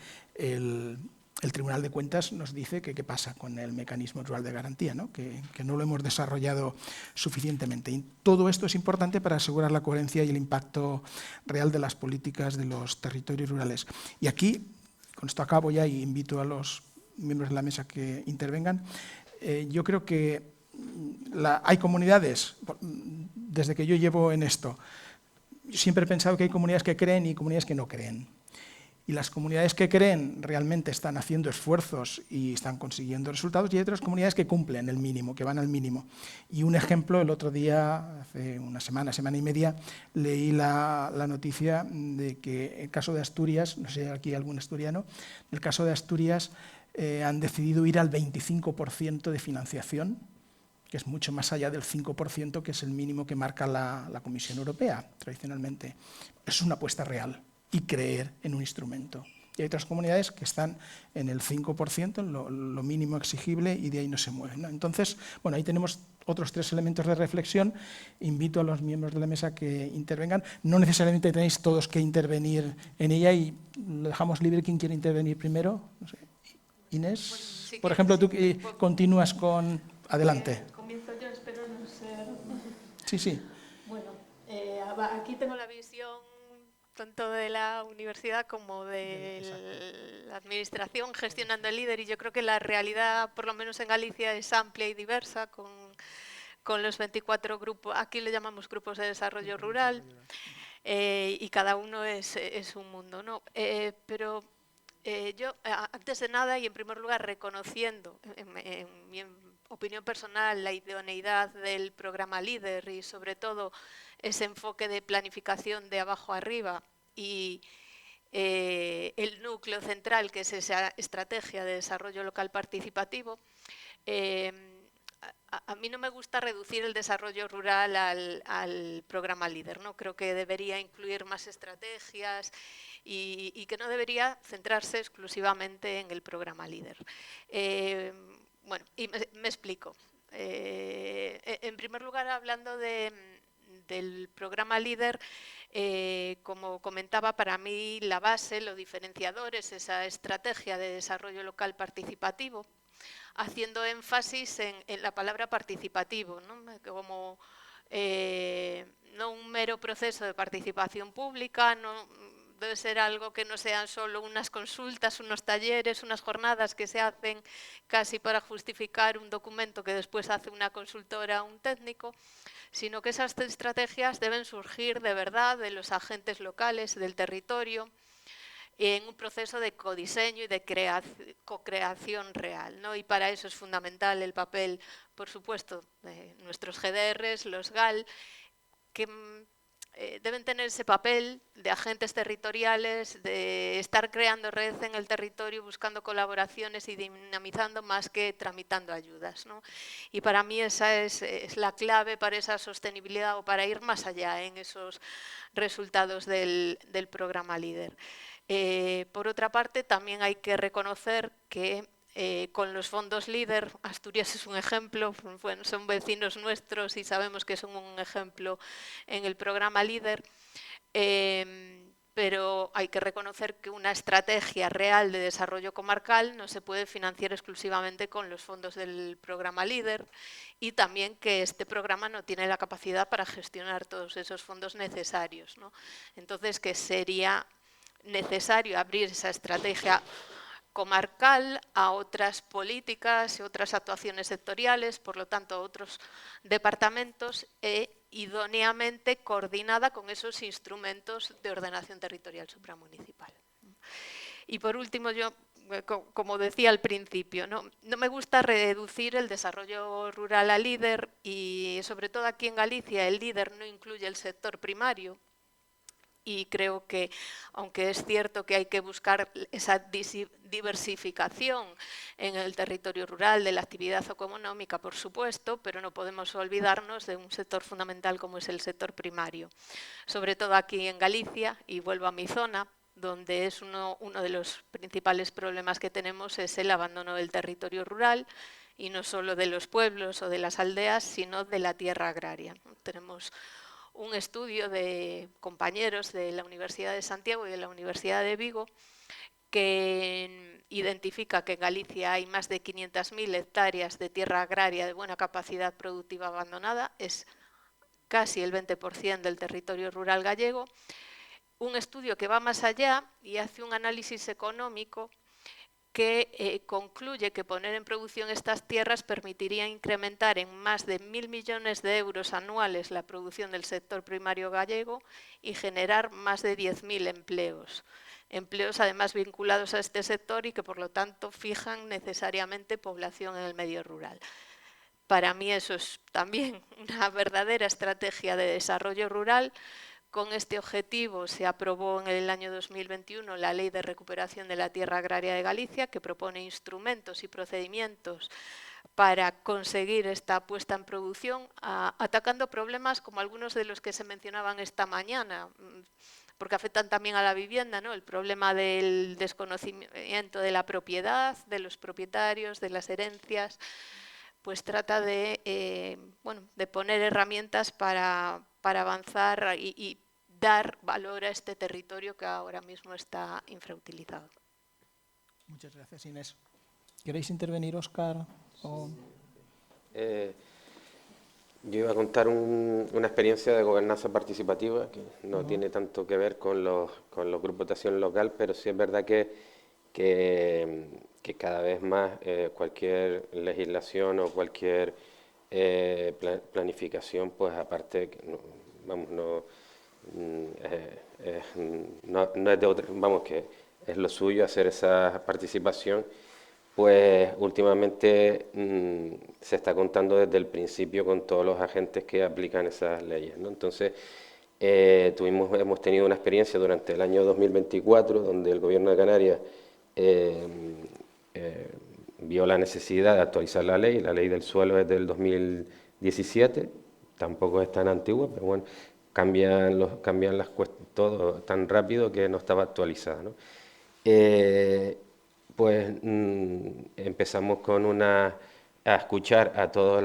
el Tribunal de Cuentas nos dice que qué pasa con el mecanismo rural de garantía, ¿no? Que no lo hemos desarrollado suficientemente. Y todo esto es importante para asegurar la coherencia y el impacto real de las políticas de los territorios rurales. Y aquí, con esto acabo ya y invito a los miembros de la mesa que intervengan, yo creo que hay comunidades, desde que yo llevo en esto, siempre he pensado que hay comunidades que creen y comunidades que no creen. Y las comunidades que creen realmente están haciendo esfuerzos y están consiguiendo resultados, y hay otras comunidades que cumplen el mínimo, que van al mínimo. Y un ejemplo, el otro día, hace una semana y media, leí la noticia de que en el caso de Asturias, no sé si aquí algún asturiano, en el caso de Asturias han decidido ir al 25% de financiación, que es mucho más allá del 5%, que es el mínimo que marca la Comisión Europea tradicionalmente. Es una apuesta real y creer en un instrumento. Y hay otras comunidades que están en el 5%, en lo mínimo exigible, y de ahí no se mueven, ¿no? Entonces, bueno, ahí tenemos otros 3 elementos de reflexión. Invito a los miembros de la mesa que intervengan. No necesariamente tenéis todos que intervenir en ella y lo dejamos libre quien quiere intervenir primero. No sé. Inés, Bueno, si por quieres, ejemplo, tú sí, continúas con... Adelante. Comienzo yo, espero no ser... Sí. Bueno, aquí tengo la visión tanto de la universidad como de la administración gestionando el líder, y yo creo que la realidad, por lo menos en Galicia, es amplia y diversa con los 24 grupos, aquí le llamamos grupos de desarrollo rural, y cada uno es un mundo, ¿no? Pero yo, antes de nada y en primer lugar, reconociendo en mi opinión personal la idoneidad del programa LEADER y sobre todo ese enfoque de planificación de abajo arriba y el núcleo central, que es esa estrategia de desarrollo local participativo, a mí no me gusta reducir el desarrollo rural al programa LEADER, ¿no? Creo que debería incluir más estrategias y que no debería centrarse exclusivamente en el programa LEADER. Bueno, y me explico. En primer lugar, hablando del programa LEADER, como comentaba, para mí la base, lo diferenciador es esa estrategia de desarrollo local participativo, haciendo énfasis en la palabra participativo, ¿no? Como no un mero proceso de participación pública, no debe ser algo que no sean solo unas consultas, unos talleres, unas jornadas que se hacen casi para justificar un documento que después hace una consultora o un técnico, sino que esas estrategias deben surgir de verdad de los agentes locales, del territorio, en un proceso de codiseño y de co-creación real, ¿no? Y para eso es fundamental el papel, por supuesto, de nuestros GDRs, los GAL, que deben tener ese papel de agentes territoriales, de estar creando red en el territorio, buscando colaboraciones y dinamizando más que tramitando ayudas, ¿no? Y para mí esa es la clave para esa sostenibilidad o para ir más allá en esos resultados del programa LEADER. Por otra parte, también hay que reconocer que con los fondos LEADER, Asturias es un ejemplo, bueno, son vecinos nuestros y sabemos que son un ejemplo en el programa LEADER, pero hay que reconocer que una estrategia real de desarrollo comarcal no se puede financiar exclusivamente con los fondos del programa LEADER, y también que este programa no tiene la capacidad para gestionar todos esos fondos necesarios, ¿no? Entonces, que sería necesario abrir esa estrategia comarcal a otras políticas y otras actuaciones sectoriales, por lo tanto a otros departamentos, e idóneamente coordinada con esos instrumentos de ordenación territorial supramunicipal. Y por último, yo, como decía al principio, no me gusta reducir el desarrollo rural a LEADER, y sobre todo aquí en Galicia el LEADER no incluye el sector primario. Y creo que, aunque es cierto que hay que buscar esa diversificación en el territorio rural de la actividad económica, por supuesto, pero no podemos olvidarnos de un sector fundamental como es el sector primario. Sobre todo aquí en Galicia, y vuelvo a mi zona, donde es uno de los principales problemas que tenemos es el abandono del territorio rural, y no solo de los pueblos o de las aldeas, sino de la tierra agraria. Tenemos un estudio de compañeros de la Universidad de Santiago y de la Universidad de Vigo que identifica que en Galicia hay más de 500.000 hectáreas de tierra agraria de buena capacidad productiva abandonada, es casi el 20% del territorio rural gallego. Un estudio que va más allá y hace un análisis económico que concluye que poner en producción estas tierras permitiría incrementar en más de 1.000 millones de euros anuales la producción del sector primario gallego y generar más de 10.000 empleos. Empleos además vinculados a este sector y que por lo tanto fijan necesariamente población en el medio rural. Para mí eso es también una verdadera estrategia de desarrollo rural. Con este objetivo se aprobó en el año 2021 la Ley de Recuperación de la Tierra Agraria de Galicia, que propone instrumentos y procedimientos para conseguir esta puesta en producción, atacando problemas como algunos de los que se mencionaban esta mañana, porque afectan también a la vivienda, ¿no? El problema del desconocimiento de la propiedad, de los propietarios, de las herencias. Pues trata de poner herramientas para avanzar y dar valor a este territorio que ahora mismo está infrautilizado. Muchas gracias, Inés. ¿Queréis intervenir, Óscar? Yo iba a contar una experiencia de gobernanza participativa que no tiene tanto que ver con los grupos de acción local, pero sí es verdad que cada vez más cualquier legislación o cualquier planificación, pues aparte, no es de otra, que es lo suyo hacer esa participación, pues últimamente se está contando desde el principio con todos los agentes que aplican esas leyes, ¿no? Entonces, hemos tenido una experiencia durante el año 2024 donde el Gobierno de Canarias vio la necesidad de actualizar la ley del suelo es del 2017, tampoco es tan antigua, pero bueno, cambian las cuestiones todo tan rápido que no estaba actualizada, ¿no? Empezamos a escuchar a todos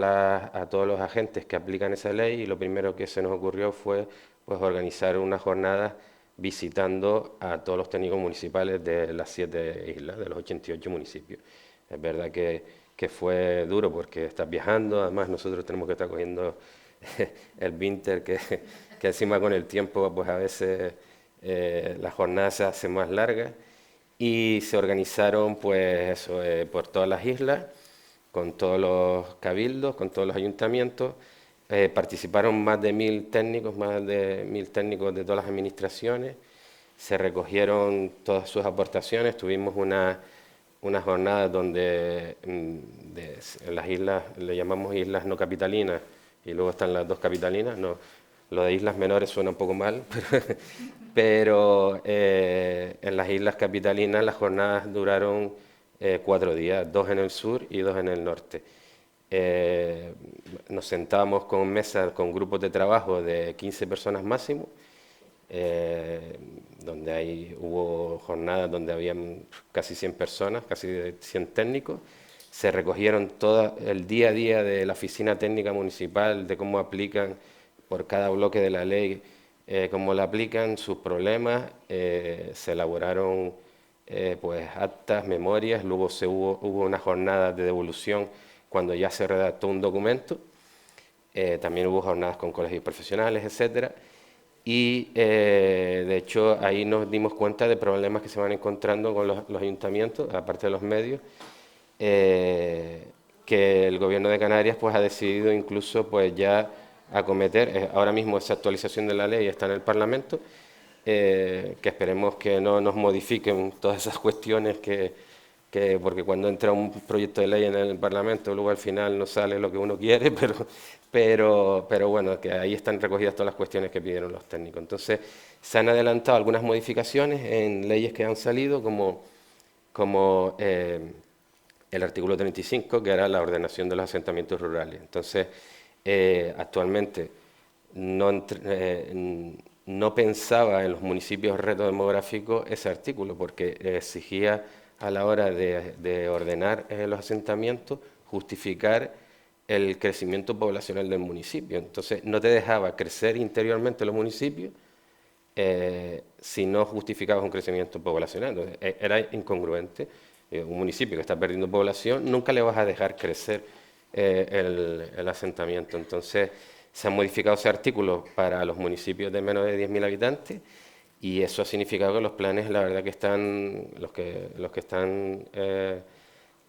los agentes que aplican esa ley, y lo primero que se nos ocurrió fue pues organizar una jornada visitando a todos los técnicos municipales de las 7 islas, de los 88 municipios. Es verdad que fue duro porque estás viajando, además nosotros tenemos que estar cogiendo el winter, que encima con el tiempo pues a veces la jornada se hace más larga, y se organizaron pues por todas las islas, con todos los cabildos, con todos los ayuntamientos. Participaron más de 1.000 técnicos de todas las administraciones, se recogieron todas sus aportaciones, tuvimos una jornada donde en las islas, le llamamos islas no capitalinas, y luego están las 2 capitalinas, no, lo de islas menores suena un poco mal, pero en las islas capitalinas las jornadas duraron 4 días, 2 en el sur y 2 en el norte. Nos sentábamos con mesas, con grupos de trabajo de 15 personas máximo, donde hubo jornadas donde habían casi 100 personas, casi 100 técnicos. Se recogieron todo el día a día de la oficina técnica municipal, de cómo aplican por cada bloque de la ley cómo la aplican, sus problemas, se elaboraron pues actas, memorias, luego hubo una jornada de devolución cuando ya se redactó un documento, también hubo jornadas con colegios profesionales, etcétera. Y de hecho ahí nos dimos cuenta de problemas que se van encontrando con los ayuntamientos, aparte de los medios, que el Gobierno de Canarias pues ha decidido incluso pues ya acometer. Ahora mismo esa actualización de la ley está en el Parlamento, que esperemos que no nos modifiquen todas esas cuestiones porque cuando entra un proyecto de ley en el Parlamento luego al final no sale lo que uno quiere, pero bueno, que ahí están recogidas todas las cuestiones que pidieron los técnicos. Entonces, se han adelantado algunas modificaciones en leyes que han salido, como el artículo 35, que era la ordenación de los asentamientos rurales. Entonces, actualmente no pensaba en los municipios reto demográficos ese artículo, porque exigía a la hora de ordenar los asentamientos justificar el crecimiento poblacional del municipio. Entonces, no te dejaba crecer interiormente los municipios si no justificabas un crecimiento poblacional. Entonces, era incongruente. Un municipio que está perdiendo población, nunca le vas a dejar crecer el asentamiento. Entonces, se han modificado ese artículo para los municipios de menos de 10.000 habitantes y eso ha significado que los planes, la verdad que están, los que están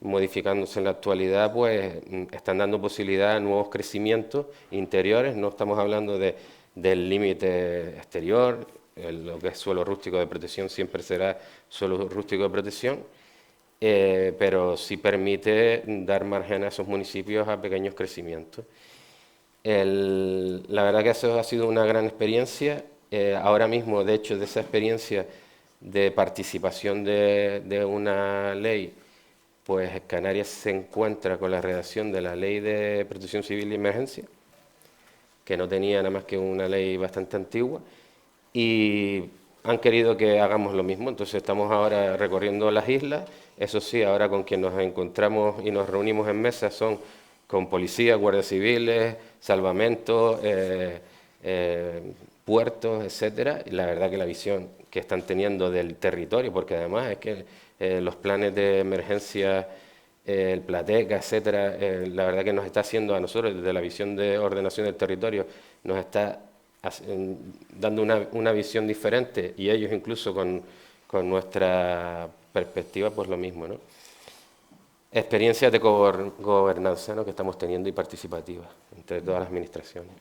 modificándose en la actualidad, pues están dando posibilidad a nuevos crecimientos interiores. No estamos hablando del límite exterior, lo que es suelo rústico de protección siempre será suelo rústico de protección, pero sí permite dar margen a esos municipios a pequeños crecimientos. La verdad que eso ha sido una gran experiencia. Ahora mismo, de hecho, de esa experiencia de participación de una ley, pues Canarias se encuentra con la redacción de la Ley de Protección Civil y Emergencia, que no tenía nada más que una ley bastante antigua, y han querido que hagamos lo mismo. Entonces estamos ahora recorriendo las islas. Eso sí, ahora con quien nos encontramos y nos reunimos en mesas son con policías, guardias civiles, salvamentos, puertos, etcétera. Y la verdad que la visión que están teniendo del territorio, porque además es que los planes de emergencia, el Plateca, etcétera, la verdad que nos está haciendo a nosotros, desde la visión de ordenación del territorio, nos está dando una visión diferente, y ellos incluso con nuestra perspectiva, pues lo mismo, ¿no? Experiencias de gobernanza, ¿no?, que estamos teniendo y participativas entre todas las administraciones.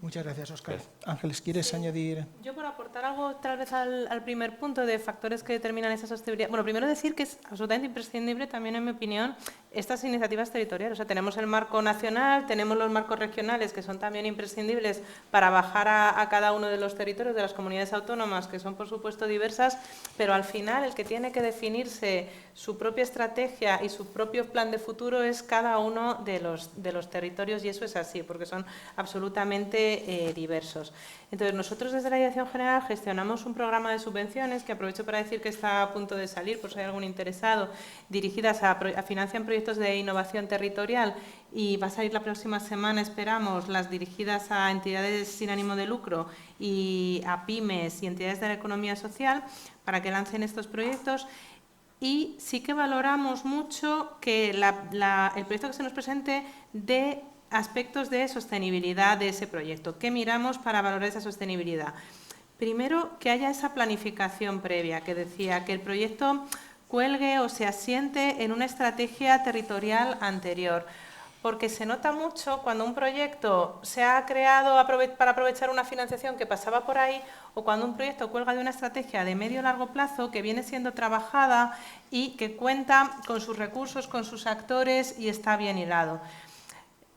Muchas gracias, Óscar. Ángeles, ¿quieres añadir? Yo, por aportar algo tal vez al primer punto de factores que determinan esa sostenibilidad. Bueno, primero decir que es absolutamente imprescindible también, en mi opinión, estas iniciativas territoriales. O sea, tenemos el marco nacional, tenemos los marcos regionales, que son también imprescindibles para bajar a cada uno de los territorios de las comunidades autónomas, que son, por supuesto, diversas, pero al final el que tiene que definirse su propia estrategia y su propio plan de futuro es cada uno de los territorios, y eso es así, porque son absolutamente diversos. Entonces, nosotros desde la Dirección General gestionamos un programa de subvenciones, que aprovecho para decir que está a punto de salir, por si hay algún interesado, dirigidas a financiar proyectos de innovación territorial, y va a salir la próxima semana, esperamos, las dirigidas a entidades sin ánimo de lucro y a pymes y entidades de la economía social, para que lancen estos proyectos. Y sí que valoramos mucho que el proyecto que se nos presente dé aspectos de sostenibilidad de ese proyecto. ¿Qué miramos para valorar esa sostenibilidad? Primero, que haya esa planificación previa, que decía, que el proyecto cuelgue o se asiente en una estrategia territorial anterior, porque se nota mucho cuando un proyecto se ha creado para aprovechar una financiación que pasaba por ahí, o cuando un proyecto cuelga de una estrategia de medio o largo plazo que viene siendo trabajada y que cuenta con sus recursos, con sus actores y está bien hilado.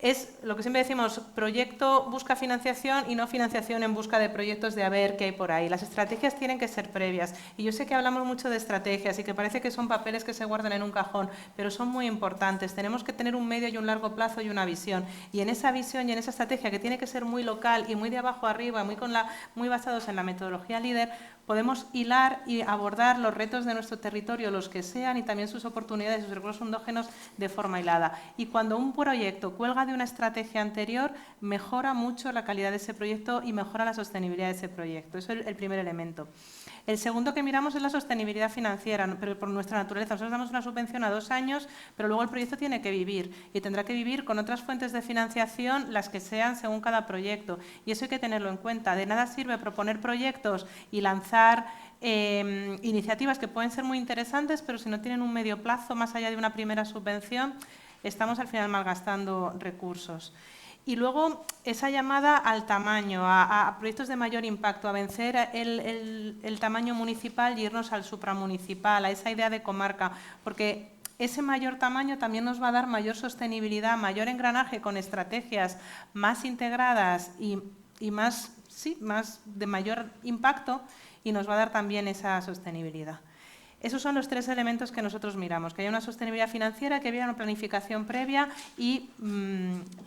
Es lo que siempre decimos, proyecto busca financiación y no financiación en busca de proyectos de a ver qué hay por ahí. Las estrategias tienen que ser previas. Y yo sé que hablamos mucho de estrategias y que parece que son papeles que se guardan en un cajón, pero son muy importantes. Tenemos que tener un medio y un largo plazo y una visión. Y en esa visión y en esa estrategia, que tiene que ser muy local y muy de abajo arriba, muy basados en la metodología líder, podemos hilar y abordar los retos de nuestro territorio, los que sean, y también sus oportunidades, sus recursos endógenos, de forma hilada. Y cuando un proyecto cuelga de una estrategia anterior mejora mucho la calidad de ese proyecto y mejora la sostenibilidad de ese proyecto. Eso es el primer elemento. El segundo que miramos es la sostenibilidad financiera, pero por nuestra naturaleza. Nosotros damos una subvención a 2 años, pero luego el proyecto tiene que vivir y tendrá que vivir con otras fuentes de financiación, las que sean según cada proyecto. Y eso hay que tenerlo en cuenta. De nada sirve proponer proyectos y lanzar iniciativas que pueden ser muy interesantes, pero si no tienen un medio plazo más allá de una primera subvención, estamos al final malgastando recursos. Y luego esa llamada al tamaño, a proyectos de mayor impacto, a vencer el tamaño municipal y irnos al supramunicipal, a esa idea de comarca, porque ese mayor tamaño también nos va a dar mayor sostenibilidad, mayor engranaje con estrategias más integradas y más de mayor impacto, y nos va a dar también esa sostenibilidad. Esos son los 3 elementos que nosotros miramos, que haya una sostenibilidad financiera, que haya una planificación previa y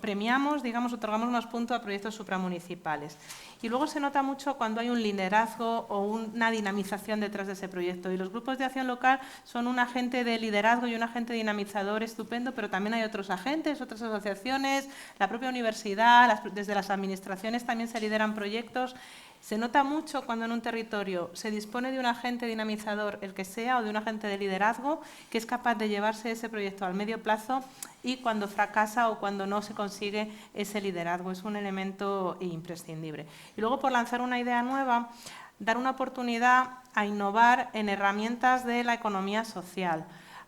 premiamos, digamos, otorgamos unos puntos a proyectos supramunicipales. Y luego se nota mucho cuando hay un liderazgo o una dinamización detrás de ese proyecto. Y los grupos de acción local son un agente de liderazgo y un agente dinamizador estupendo, pero también hay otros agentes, otras asociaciones, la propia universidad, desde las administraciones también se lideran proyectos. Se nota mucho cuando en un territorio se dispone de un agente dinamizador, el que sea, o de un agente de liderazgo, que es capaz de llevarse ese proyecto al medio plazo, y cuando fracasa o cuando no se consigue ese liderazgo. Es un elemento imprescindible. Y luego, por lanzar una idea nueva, dar una oportunidad a innovar en herramientas de la economía social.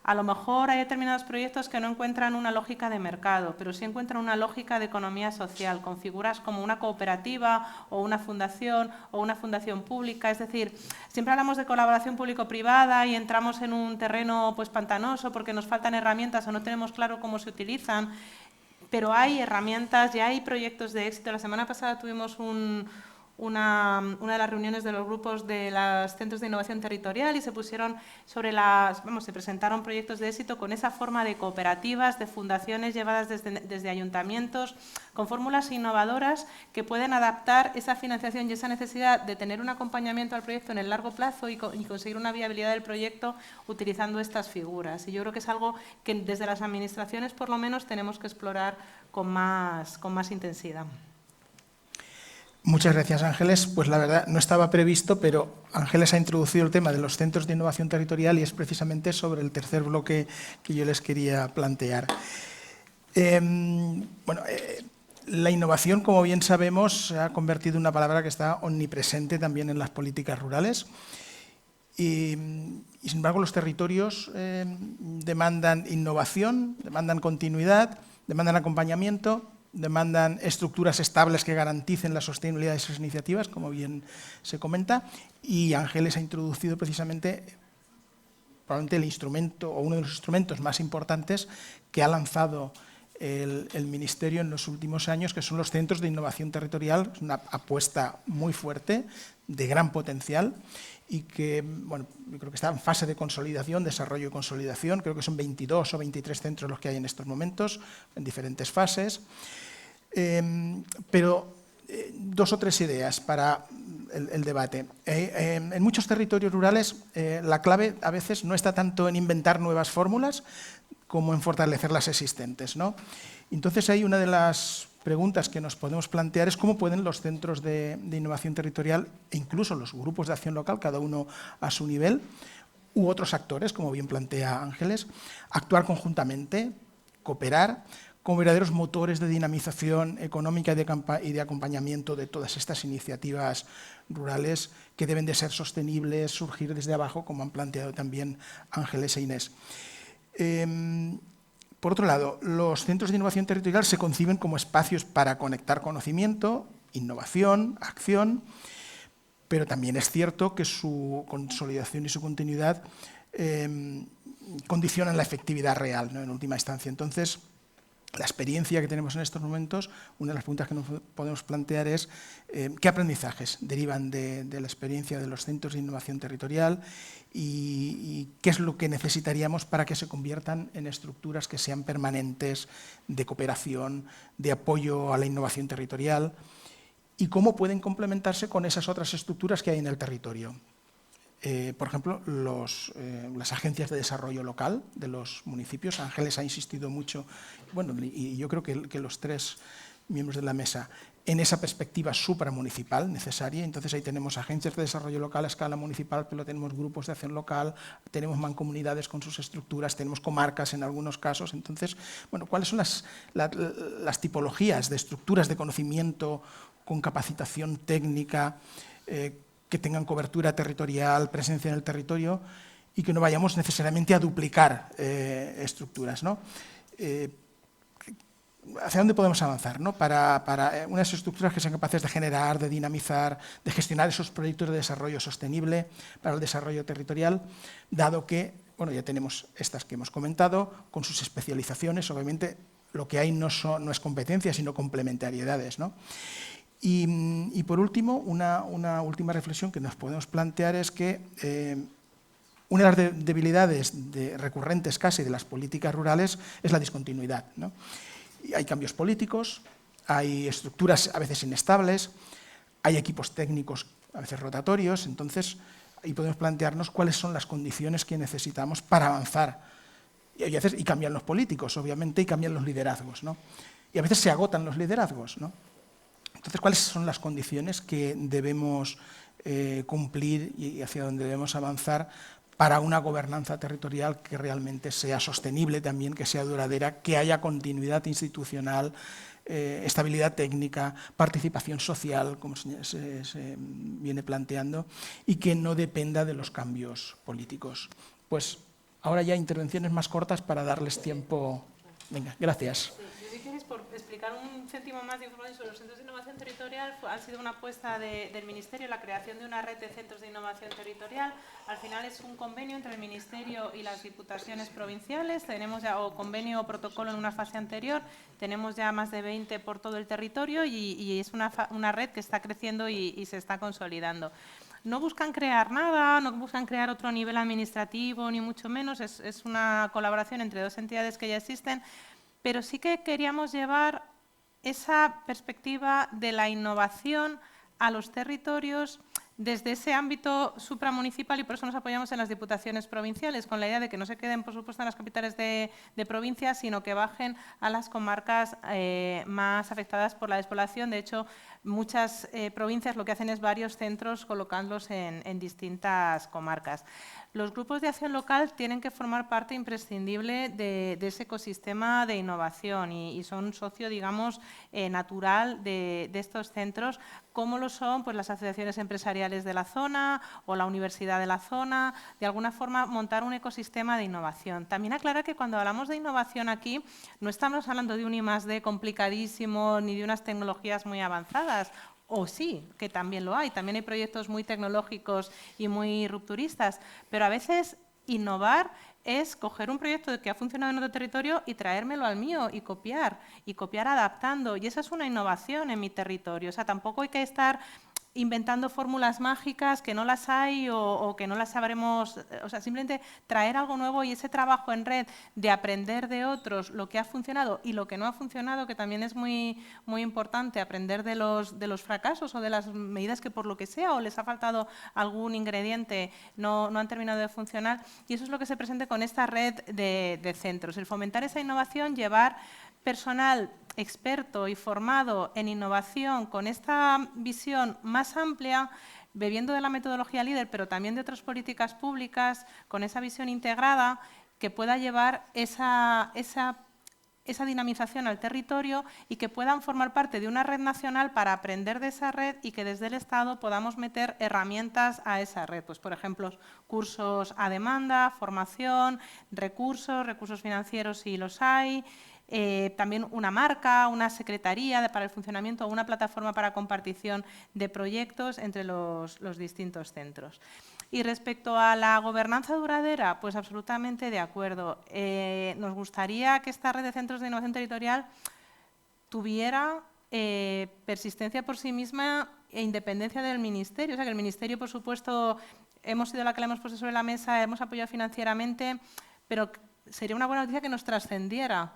A lo mejor hay determinados proyectos que no encuentran una lógica de mercado, pero sí encuentran una lógica de economía social, con figuras como una cooperativa o una fundación pública. Es decir, siempre hablamos de colaboración público-privada y entramos en un terreno pues pantanoso porque nos faltan herramientas o no tenemos claro cómo se utilizan, pero hay herramientas, ya hay proyectos de éxito. La semana pasada tuvimos una de las reuniones de los grupos de los centros de innovación territorial y se pusieron se presentaron proyectos de éxito con esa forma de cooperativas, de fundaciones llevadas desde ayuntamientos, con fórmulas innovadoras que pueden adaptar esa financiación y esa necesidad de tener un acompañamiento al proyecto en el largo plazo y conseguir una viabilidad del proyecto utilizando estas figuras. Y yo creo que es algo que desde las administraciones por lo menos tenemos que explorar con más intensidad. Muchas gracias, Ángeles. Pues la verdad no estaba previsto, pero Ángeles ha introducido el tema de los centros de innovación territorial y es precisamente sobre el tercer bloque que yo les quería plantear. La innovación, como bien sabemos, se ha convertido en una palabra que está omnipresente también en las políticas rurales. Y sin embargo, los territorios demandan innovación, demandan continuidad, demandan acompañamiento, demandan estructuras estables que garanticen la sostenibilidad de esas iniciativas, como bien se comenta, y Ángeles ha introducido precisamente probablemente el instrumento o uno de los instrumentos más importantes que ha lanzado el Ministerio en los últimos años, que son los centros de innovación territorial. Es una apuesta muy fuerte, de gran potencial, y que, bueno, yo creo que está en fase de consolidación, desarrollo y consolidación. Creo que son 22 o 23 centros los que hay en estos momentos, en diferentes fases. Pero 2 o 3 ideas para el debate. En muchos territorios rurales la clave a veces no está tanto en inventar nuevas fórmulas como en fortalecer las existentes, ¿no? Entonces, ahí una de las preguntas que nos podemos plantear es cómo pueden los centros de innovación territorial e incluso los grupos de acción local, cada uno a su nivel, u otros actores, como bien plantea Ángeles, actuar conjuntamente, cooperar como verdaderos motores de dinamización económica y de acompañamiento de todas estas iniciativas rurales que deben de ser sostenibles, surgir desde abajo, como han planteado también Ángeles e Inés. Por otro lado, los centros de innovación territorial se conciben como espacios para conectar conocimiento, innovación, acción, pero también es cierto que su consolidación y su continuidad condicionan la efectividad real, ¿no?, en última instancia. Entonces, la experiencia que tenemos en estos momentos, una de las preguntas que nos podemos plantear es qué aprendizajes derivan de la experiencia de los centros de innovación territorial y qué es lo que necesitaríamos para que se conviertan en estructuras que sean permanentes, de cooperación, de apoyo a la innovación territorial, y cómo pueden complementarse con esas otras estructuras que hay en el territorio. Por ejemplo, las agencias de desarrollo local de los municipios. Ángeles ha insistido mucho, bueno, y yo creo que los tres miembros de la mesa, en esa perspectiva supramunicipal necesaria. Entonces ahí tenemos agencias de desarrollo local a escala municipal, pero tenemos grupos de acción local, tenemos mancomunidades con sus estructuras, tenemos comarcas en algunos casos. Entonces, bueno, ¿cuáles son las tipologías de estructuras de conocimiento con capacitación técnica, que tengan cobertura territorial, presencia en el territorio y que no vayamos necesariamente a duplicar estructuras, ¿no? ¿Hacia dónde podemos avanzar, ¿no? Para unas estructuras que sean capaces de generar, de dinamizar, de gestionar esos proyectos de desarrollo sostenible para el desarrollo territorial, dado que, bueno, ya tenemos estas que hemos comentado, con sus especializaciones, obviamente lo que hay no es competencia, sino complementariedades, ¿no? Y por último, una última reflexión que nos podemos plantear es que una de las debilidades recurrentes casi de las políticas rurales es la discontinuidad, ¿no? Hay cambios políticos, hay estructuras a veces inestables, hay equipos técnicos a veces rotatorios, entonces ahí podemos plantearnos cuáles son las condiciones que necesitamos para avanzar. Y cambian los políticos, obviamente, y cambian los liderazgos, ¿no? Y a veces se agotan los liderazgos, ¿no? Entonces, ¿cuáles son las condiciones que debemos cumplir y hacia dónde debemos avanzar para una gobernanza territorial que realmente sea sostenible también, que sea duradera, que haya continuidad institucional, estabilidad técnica, participación social, como se viene planteando, y que no dependa de los cambios políticos? Pues ahora ya intervenciones más cortas para darles tiempo. Venga, gracias. Por explicar un céntimo más de información sobre los centros de innovación territorial, ha sido una apuesta del Ministerio la creación de una red de centros de innovación territorial. Al final es un convenio entre el Ministerio y las diputaciones provinciales. Tenemos ya convenio o protocolo en una fase anterior, tenemos ya más de 20 por todo el territorio y es una red que está creciendo y se está consolidando. No buscan crear nada, no buscan crear otro nivel administrativo, ni mucho menos. Es una colaboración entre dos entidades que ya existen, pero sí que queríamos llevar esa perspectiva de la innovación a los territorios desde ese ámbito supramunicipal, y por eso nos apoyamos en las diputaciones provinciales, con la idea de que no se queden, por supuesto, en las capitales de provincias, sino que bajen a las comarcas más afectadas por la despoblación. De hecho, muchas provincias lo que hacen es varios centros colocándolos en distintas comarcas. Los grupos de acción local tienen que formar parte imprescindible de ese ecosistema de innovación y son socio, digamos, natural de estos centros, como lo son pues, las asociaciones empresariales de la zona o la universidad de la zona. De alguna forma, montar un ecosistema de innovación. También aclarar que cuando hablamos de innovación aquí, no estamos hablando de un I+D complicadísimo ni de unas tecnologías muy avanzadas. O sí, que también lo hay. También hay proyectos muy tecnológicos y muy rupturistas, pero a veces innovar es coger un proyecto que ha funcionado en otro territorio y traérmelo al mío y copiar adaptando. Y esa es una innovación en mi territorio. O sea, tampoco hay que estar inventando fórmulas mágicas que no las hay o que no las sabremos, o sea, simplemente traer algo nuevo y ese trabajo en red de aprender de otros lo que ha funcionado y lo que no ha funcionado, que también es muy, muy importante, aprender de los fracasos o de las medidas que por lo que sea o les ha faltado algún ingrediente, no han terminado de funcionar, y eso es lo que se presenta con esta red de centros, el fomentar esa innovación, llevar personal experto y formado en innovación con esta visión más amplia, bebiendo de la metodología líder, pero también de otras políticas públicas, con esa visión integrada que pueda llevar esa dinamización al territorio y que puedan formar parte de una red nacional para aprender de esa red y que desde el Estado podamos meter herramientas a esa red. Pues, por ejemplo, cursos a demanda, formación, recursos financieros si los hay, también una marca, una secretaría para el funcionamiento o una plataforma para compartición de proyectos entre los distintos centros. Y respecto a la gobernanza duradera, pues absolutamente de acuerdo. Nos gustaría que esta red de centros de innovación territorial tuviera persistencia por sí misma e independencia del Ministerio. O sea, que el Ministerio, por supuesto, hemos sido la que la hemos puesto sobre la mesa, hemos apoyado financieramente, pero sería una buena noticia que nos trascendiera.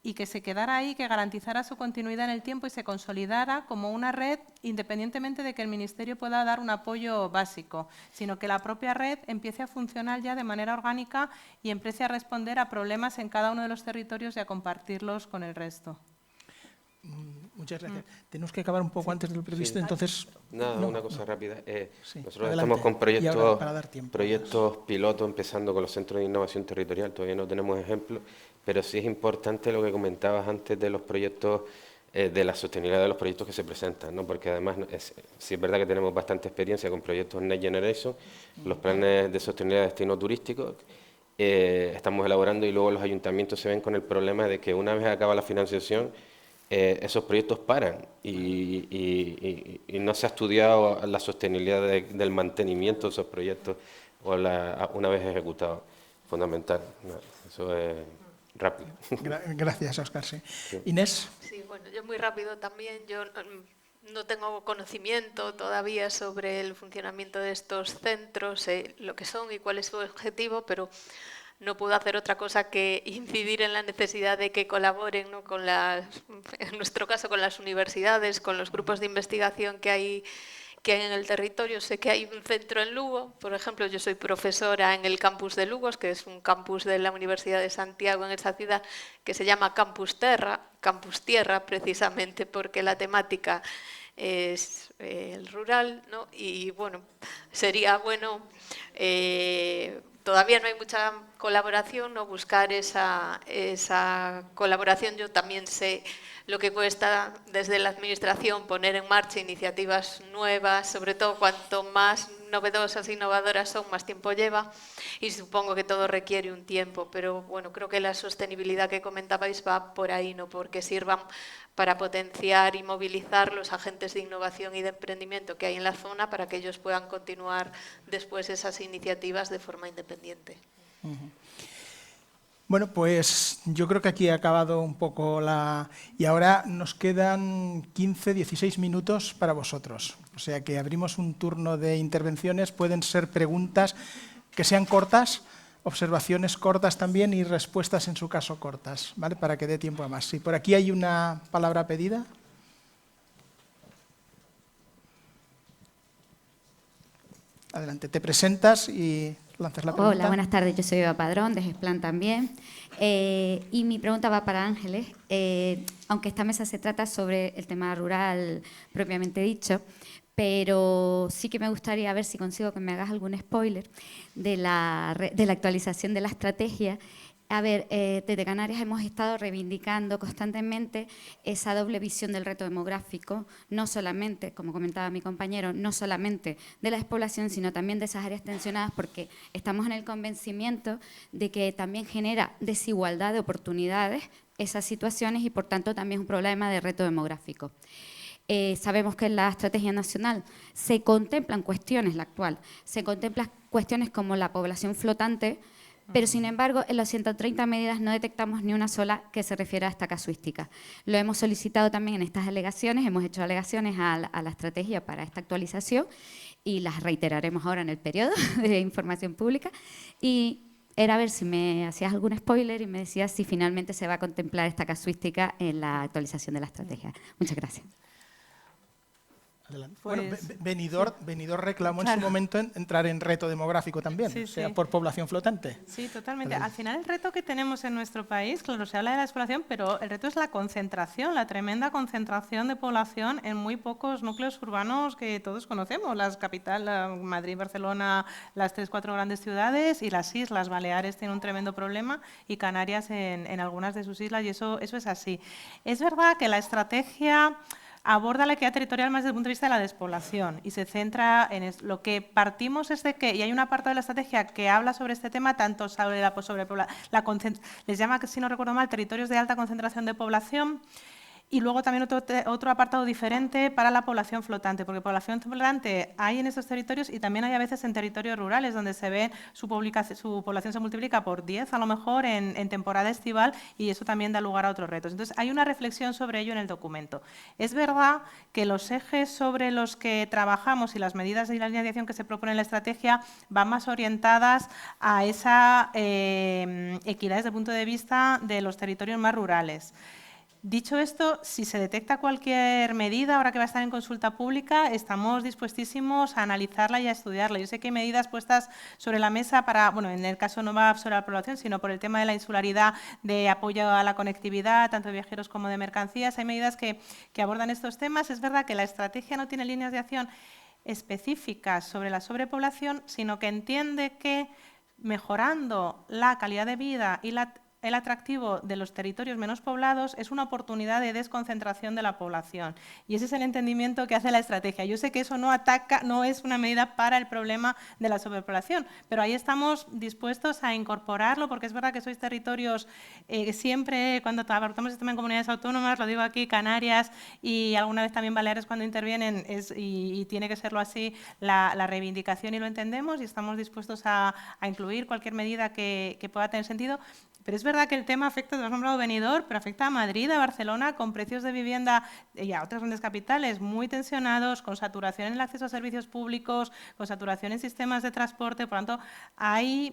y que se quedara ahí, que garantizara su continuidad en el tiempo y se consolidara como una red independientemente de que el Ministerio pueda dar un apoyo básico, sino que la propia red empiece a funcionar ya de manera orgánica y empiece a responder a problemas en cada uno de los territorios y a compartirlos con el resto. Muchas gracias. Tenemos que acabar un poco antes del previsto, entonces... Nada, no, una cosa no. rápida. Sí, Nosotros adelante. estamos con Y ahora, para dar tiempo, proyectos piloto, empezando con los centros de innovación territorial. Todavía no tenemos ejemplos, pero sí es importante lo que comentabas antes de los proyectos, de la sostenibilidad de los proyectos que se presentan, ¿no? Porque además sí es verdad que tenemos bastante experiencia con proyectos Next Generation, los planes de sostenibilidad de destino turístico. Estamos elaborando y luego los ayuntamientos se ven con el problema de que una vez acaba la financiación, esos proyectos paran y no se ha estudiado la sostenibilidad del mantenimiento de esos proyectos o una vez ejecutados. Fundamental. No, eso es rápido. Gracias, Óscar. Sí. Inés. Sí, bueno, yo muy rápido también. Yo no tengo conocimiento todavía sobre el funcionamiento de estos centros, lo que son y cuál es su objetivo, pero no puedo hacer otra cosa que incidir en la necesidad de que colaboren, ¿no? En nuestro caso con las universidades, con los grupos de investigación que hay en el territorio. Sé que hay un centro en Lugo, por ejemplo, yo soy profesora en el campus de Lugos, que es un campus de la Universidad de Santiago en esa ciudad, que se llama Campus Tierra, precisamente porque la temática es el rural, ¿no? Y bueno, sería bueno... todavía no hay mucha colaboración, no buscar esa colaboración. Yo también sé lo que cuesta desde la Administración poner en marcha iniciativas nuevas, sobre todo cuanto más novedosas e innovadoras son, más tiempo lleva, y supongo que todo requiere un tiempo, pero bueno, creo que la sostenibilidad que comentabais va por ahí, ¿no? Porque sirvan para potenciar y movilizar los agentes de innovación y de emprendimiento que hay en la zona para que ellos puedan continuar después esas iniciativas de forma independiente. Bueno, pues yo creo que aquí ha acabado un poco y ahora nos quedan 15, 16 minutos para vosotros. O sea que abrimos un turno de intervenciones, pueden ser preguntas que sean cortas, observaciones cortas también y respuestas en su caso cortas, ¿vale? Para que dé tiempo a más. Sí, por aquí hay una palabra pedida. Adelante, te presentas y lanzas la pregunta. Hola, buenas tardes. Yo soy Eva Padrón, de GESPLAN también. Y mi pregunta va para Ángeles. Aunque esta mesa se trata sobre el tema rural propiamente dicho, pero sí que me gustaría ver si consigo que me hagas algún spoiler de la actualización de la estrategia. A ver, desde Canarias hemos estado reivindicando constantemente esa doble visión del reto demográfico, no solamente, como comentaba mi compañero, no solamente de la despoblación, sino también de esas áreas tensionadas, porque estamos en el convencimiento de que también genera desigualdad de oportunidades esas situaciones y, por tanto, también es un problema de reto demográfico. Sabemos que en la estrategia nacional se contemplan cuestiones, la actual, se contemplan cuestiones como la población flotante, pero, sin embargo, en las 130 medidas no detectamos ni una sola que se refiera a esta casuística. Lo hemos solicitado también en estas alegaciones, hemos hecho alegaciones a la estrategia para esta actualización y las reiteraremos ahora en el periodo de información pública. Y era a ver si me hacías algún spoiler y me decías si finalmente se va a contemplar esta casuística en la actualización de la estrategia. Muchas gracias. Adelante. Pues, bueno, Benidorm reclamó claro. en su momento entrar en reto demográfico también, Sí, o sea, sí. por población flotante. Sí, totalmente. Adelante. Al final el reto que tenemos en nuestro país, claro, se habla de la despoblación, pero el reto es la concentración, la tremenda concentración de población en muy pocos núcleos urbanos que todos conocemos, las capitales, Madrid, Barcelona, las 3-4 grandes ciudades y las islas. Baleares tienen un tremendo problema y Canarias en algunas de sus islas, y eso es así. Es verdad que la estrategia aborda la equidad territorial más desde el punto de vista de la despoblación y se centra en lo que partimos es de que, y hay una parte de la estrategia que habla sobre este tema, tanto sobre les llama, si no recuerdo mal, territorios de alta concentración de población, Y luego también otro apartado diferente para la población flotante, porque población flotante hay en estos territorios y también hay a veces en territorios rurales donde se ve su población se multiplica por 10 a lo mejor en temporada estival, y eso también da lugar a otros retos. Entonces hay una reflexión sobre ello en el documento. Es verdad que los ejes sobre los que trabajamos y las medidas y la línea de acción que se propone en la estrategia van más orientadas a esa equidad desde el punto de vista de los territorios más rurales. Dicho esto, si se detecta cualquier medida, ahora que va a estar en consulta pública, estamos dispuestísimos a analizarla y a estudiarla. Yo sé que hay medidas puestas sobre la mesa para, bueno, en el caso no va sobre la población, sino por el tema de la insularidad, de apoyo a la conectividad, tanto de viajeros como de mercancías. Hay medidas que abordan estos temas. Es verdad que la estrategia no tiene líneas de acción específicas sobre la sobrepoblación, sino que entiende que mejorando la calidad de vida y el atractivo de los territorios menos poblados es una oportunidad de desconcentración de la población. Y ese es el entendimiento que hace la estrategia. Yo sé que eso no es una medida para el problema de la sobrepoblación, pero ahí estamos dispuestos a incorporarlo, porque es verdad que sois territorios, siempre cuando abordamos este tema en comunidades autónomas, lo digo aquí, Canarias y alguna vez también Baleares cuando intervienen, y tiene que serlo así la reivindicación, y lo entendemos y estamos dispuestos a incluir cualquier medida que pueda tener sentido. Pero es verdad que el tema afecta, te has nombrado Benidorm, pero afecta a Madrid, a Barcelona, con precios de vivienda y a otras grandes capitales muy tensionados, con saturación en el acceso a servicios públicos, con saturación en sistemas de transporte. Por lo tanto, hay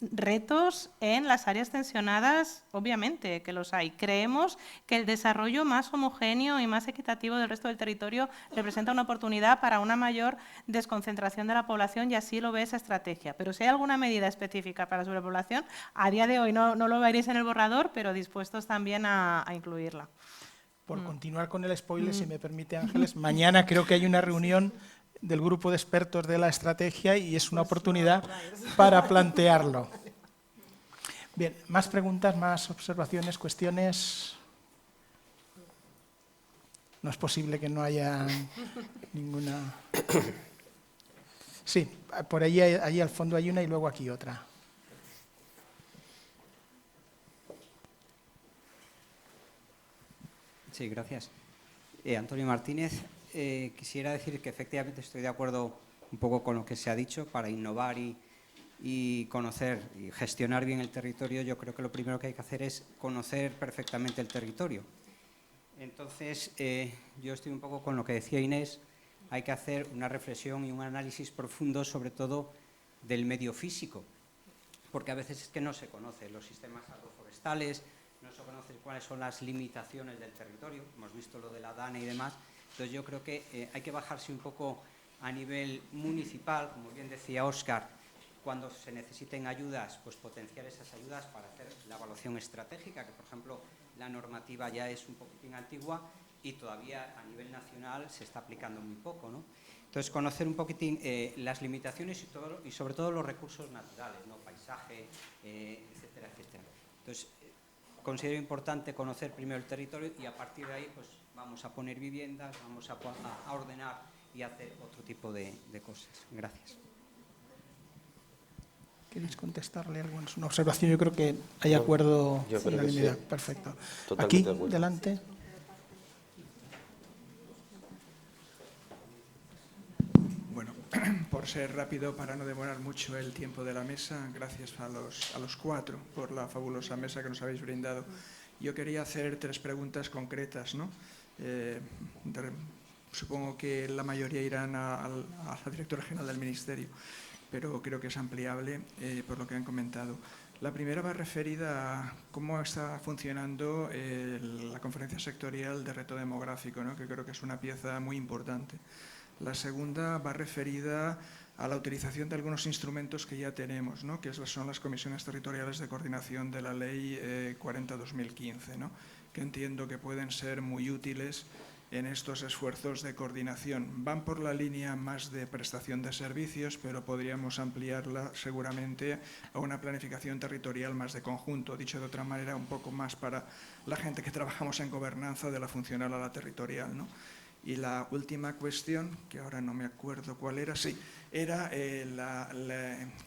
retos en las áreas tensionadas, obviamente que los hay. Creemos que el desarrollo más homogéneo y más equitativo del resto del territorio representa una oportunidad para una mayor desconcentración de la población, y así lo ve esa estrategia. Pero si hay alguna medida específica para la sobrepoblación, a día de hoy no lo veréis en el borrador, pero dispuestos también a incluirla. Por continuar con el spoiler, si me permite, Ángeles, mañana creo que hay una reunión del grupo de expertos de la estrategia y es una oportunidad para plantearlo. Bien, más preguntas, más observaciones, cuestiones. No es posible que no haya ninguna. Sí, por ahí al fondo hay una y luego aquí otra. Sí, gracias. Antonio Martínez, quisiera decir que efectivamente estoy de acuerdo un poco con lo que se ha dicho. Para innovar y conocer y gestionar bien el territorio, yo creo que lo primero que hay que hacer es conocer perfectamente el territorio. Entonces, yo estoy un poco con lo que decía Inés. Hay que hacer una reflexión y un análisis profundo, sobre todo del medio físico, porque a veces es que no se conocen los sistemas agroforestales, no se conocen cuáles son las limitaciones del territorio, hemos visto lo de la DANE y demás. Entonces yo creo que hay que bajarse un poco a nivel municipal, como bien decía Óscar, cuando se necesiten ayudas, pues potenciar esas ayudas para hacer la evaluación estratégica, que por ejemplo la normativa ya es un poquitín antigua y todavía a nivel nacional se está aplicando muy poco, ¿no? Entonces conocer un poquitín las limitaciones y sobre todo los recursos naturales, ¿no? Paisaje, etcétera, etcétera. Entonces considero importante conocer primero el territorio y a partir de ahí pues vamos a poner viviendas, vamos a ordenar y hacer otro tipo de cosas. Gracias. ¿Queréis contestarle algo? Es una observación, yo creo que hay acuerdo. Yo creo que sí. Perfecto. Totalmente Aquí, de acuerdo. delante. Bueno, por ser rápido, para no demorar mucho el tiempo de la mesa, gracias a los cuatro por la fabulosa mesa que nos habéis brindado. Yo quería hacer 3 preguntas concretas, ¿no? Supongo que la mayoría irán a la directora general del Ministerio, pero creo que es ampliable por lo que han comentado. La primera va referida a cómo está funcionando la conferencia sectorial de reto demográfico, ¿no? Que creo que es una pieza muy importante. La segunda va referida a la utilización de algunos instrumentos que ya tenemos, ¿no? Que son las comisiones territoriales de coordinación de la Ley 40/2015, ¿no? Que entiendo que pueden ser muy útiles en estos esfuerzos de coordinación. Van por la línea más de prestación de servicios, pero podríamos ampliarla seguramente a una planificación territorial más de conjunto, dicho de otra manera, un poco más para la gente que trabajamos en gobernanza de la funcional a la territorial, ¿no? Y la última cuestión, que ahora no me acuerdo cuál era, sí, era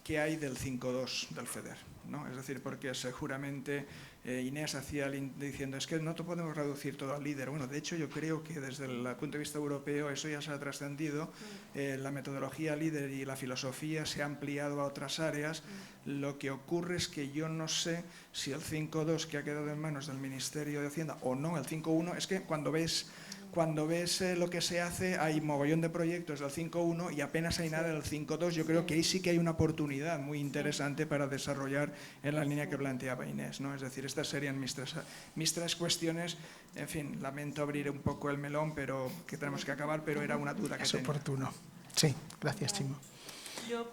qué hay del 5.2 del FEDER, ¿no? Es decir, porque seguramente Inés hacía diciendo es que no podemos reducir todo al líder. Bueno, de hecho yo creo que desde el punto de vista europeo eso ya se ha trascendido, la metodología líder y la filosofía se ha ampliado a otras áreas. Lo que ocurre es que yo no sé si el 5.2 que ha quedado en manos del Ministerio de Hacienda o no, el 5.1, es que cuando ves lo que se hace, hay mogollón de proyectos del 5.1 y apenas hay nada del 5.2. Yo creo que ahí sí que hay una oportunidad muy interesante para desarrollar en la línea que planteaba Inés, ¿no? Es decir, estas serían mis tres cuestiones. En fin, lamento abrir un poco el melón, pero que tenemos que acabar, pero era una duda que tenía. Es oportuno. Sí, gracias, Chimo. Yo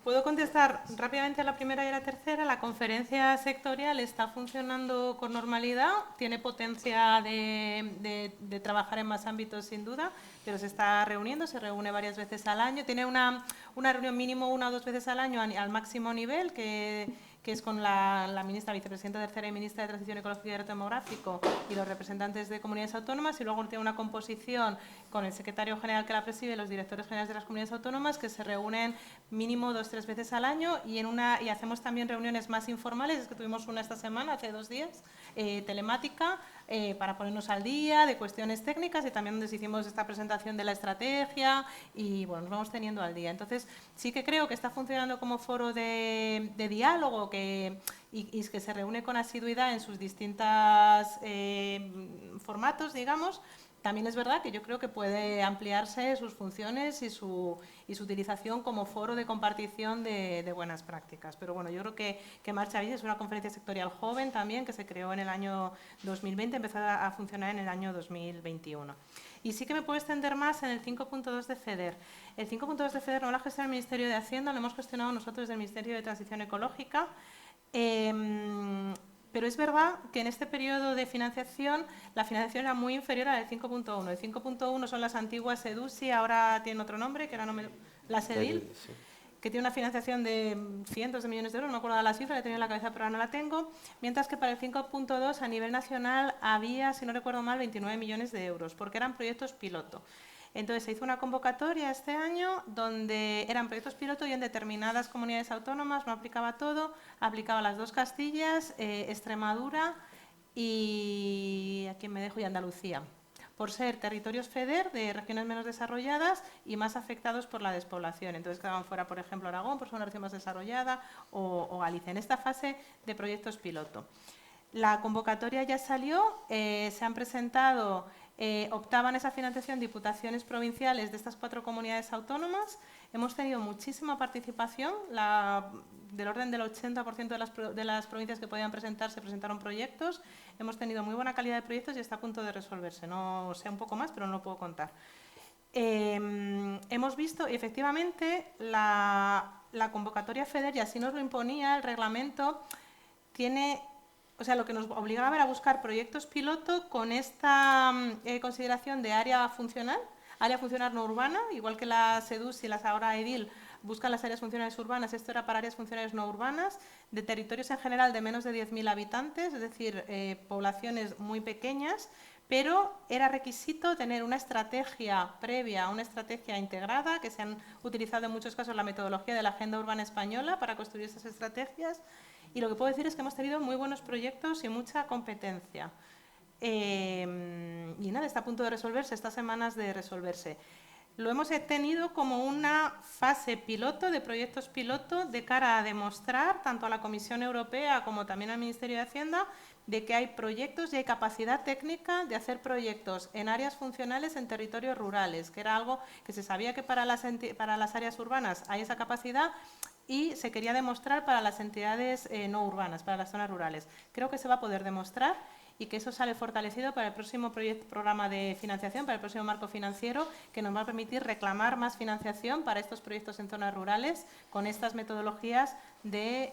puedo contestar rápidamente a la primera y a la tercera. La conferencia sectorial está funcionando con normalidad, tiene potencia de trabajar en más ámbitos sin duda, pero se está reuniendo, se reúne varias veces al año, tiene una reunión mínimo 1 o 2 veces al año al máximo nivel, que es con la ministra, vicepresidenta tercera y ministra de Transición Ecológica y Reto Demográfico y los representantes de comunidades autónomas, y luego tiene una composición con el secretario general que la preside y los directores generales de las comunidades autónomas, que se reúnen mínimo 2 o 3 veces al año, y hacemos también reuniones más informales. Es que tuvimos una esta semana, hace 2 días, telemática, para ponernos al día de cuestiones técnicas, y también donde hicimos esta presentación de la estrategia, y bueno, nos vamos teniendo al día. Entonces sí que creo que está funcionando como foro de diálogo y que se reúne con asiduidad en sus distintos formatos, digamos. También es verdad que yo creo que puede ampliarse sus funciones y su utilización como foro de compartición de buenas prácticas. Pero bueno, yo creo que Marcha Bien es una conferencia sectorial joven también, que se creó en el año 2020, empezó a funcionar en el año 2021. Y sí que me puedo extender más en el 5.2 de FEDER. El 5.2 de FEDER no lo ha gestionado el Ministerio de Hacienda, lo hemos gestionado nosotros desde el Ministerio de Transición Ecológica. Pero es verdad que en este periodo de financiación, la financiación era muy inferior a la del 5.1. El 5.1 son las antiguas EDUSI, ahora tienen otro nombre, que era la SEDIL, Sí. que tiene una financiación de cientos de millones de euros, no me acuerdo de la cifra, la tenía en la cabeza pero ahora no la tengo, mientras que para el 5.2 a nivel nacional había, si no recuerdo mal, 29 millones de euros, porque eran proyectos piloto. Entonces se hizo una convocatoria este año donde eran proyectos piloto y en determinadas comunidades autónomas, no aplicaba todo, aplicaba las 2 Castillas, Extremadura y aquí me dejo, y Andalucía, por ser territorios FEDER de regiones menos desarrolladas y más afectados por la despoblación. Entonces quedaban fuera, por ejemplo, Aragón, por ser una región más desarrollada, o Galicia, en esta fase de proyectos piloto. La convocatoria ya salió, se han presentado, optaban esa financiación diputaciones provinciales de estas 4 comunidades autónomas. Hemos tenido muchísima participación, del orden del 80% de las provincias que podían presentarse presentaron proyectos. Hemos tenido muy buena calidad de proyectos y está a punto de resolverse. No sé un poco más, pero no lo puedo contar. Hemos visto, efectivamente, la convocatoria FEDER, y así nos lo imponía el reglamento, tiene... O sea, lo que nos obligaba era buscar proyectos piloto con esta consideración de área funcional no urbana, igual que las EDUS y las ahora EDIL buscan las áreas funcionales urbanas, esto era para áreas funcionales no urbanas, de territorios en general de menos de 10.000 habitantes, es decir, poblaciones muy pequeñas, pero era requisito tener una estrategia previa, una estrategia integrada, que se han utilizado en muchos casos la metodología de la Agenda Urbana Española para construir esas estrategias. Y lo que puedo decir es que hemos tenido muy buenos proyectos y mucha competencia. Y nada, está a punto de resolverse, estas semanas de resolverse. Lo hemos tenido como una fase piloto, de proyectos piloto, de cara a demostrar, tanto a la Comisión Europea como también al Ministerio de Hacienda, de que hay proyectos y hay capacidad técnica de hacer proyectos en áreas funcionales en territorios rurales, que era algo que se sabía que para las áreas urbanas hay esa capacidad, y se quería demostrar para las entidades no urbanas, para las zonas rurales. Creo que se va a poder demostrar y que eso sale fortalecido para el próximo programa de financiación, para el próximo marco financiero, que nos va a permitir reclamar más financiación para estos proyectos en zonas rurales con estas metodologías de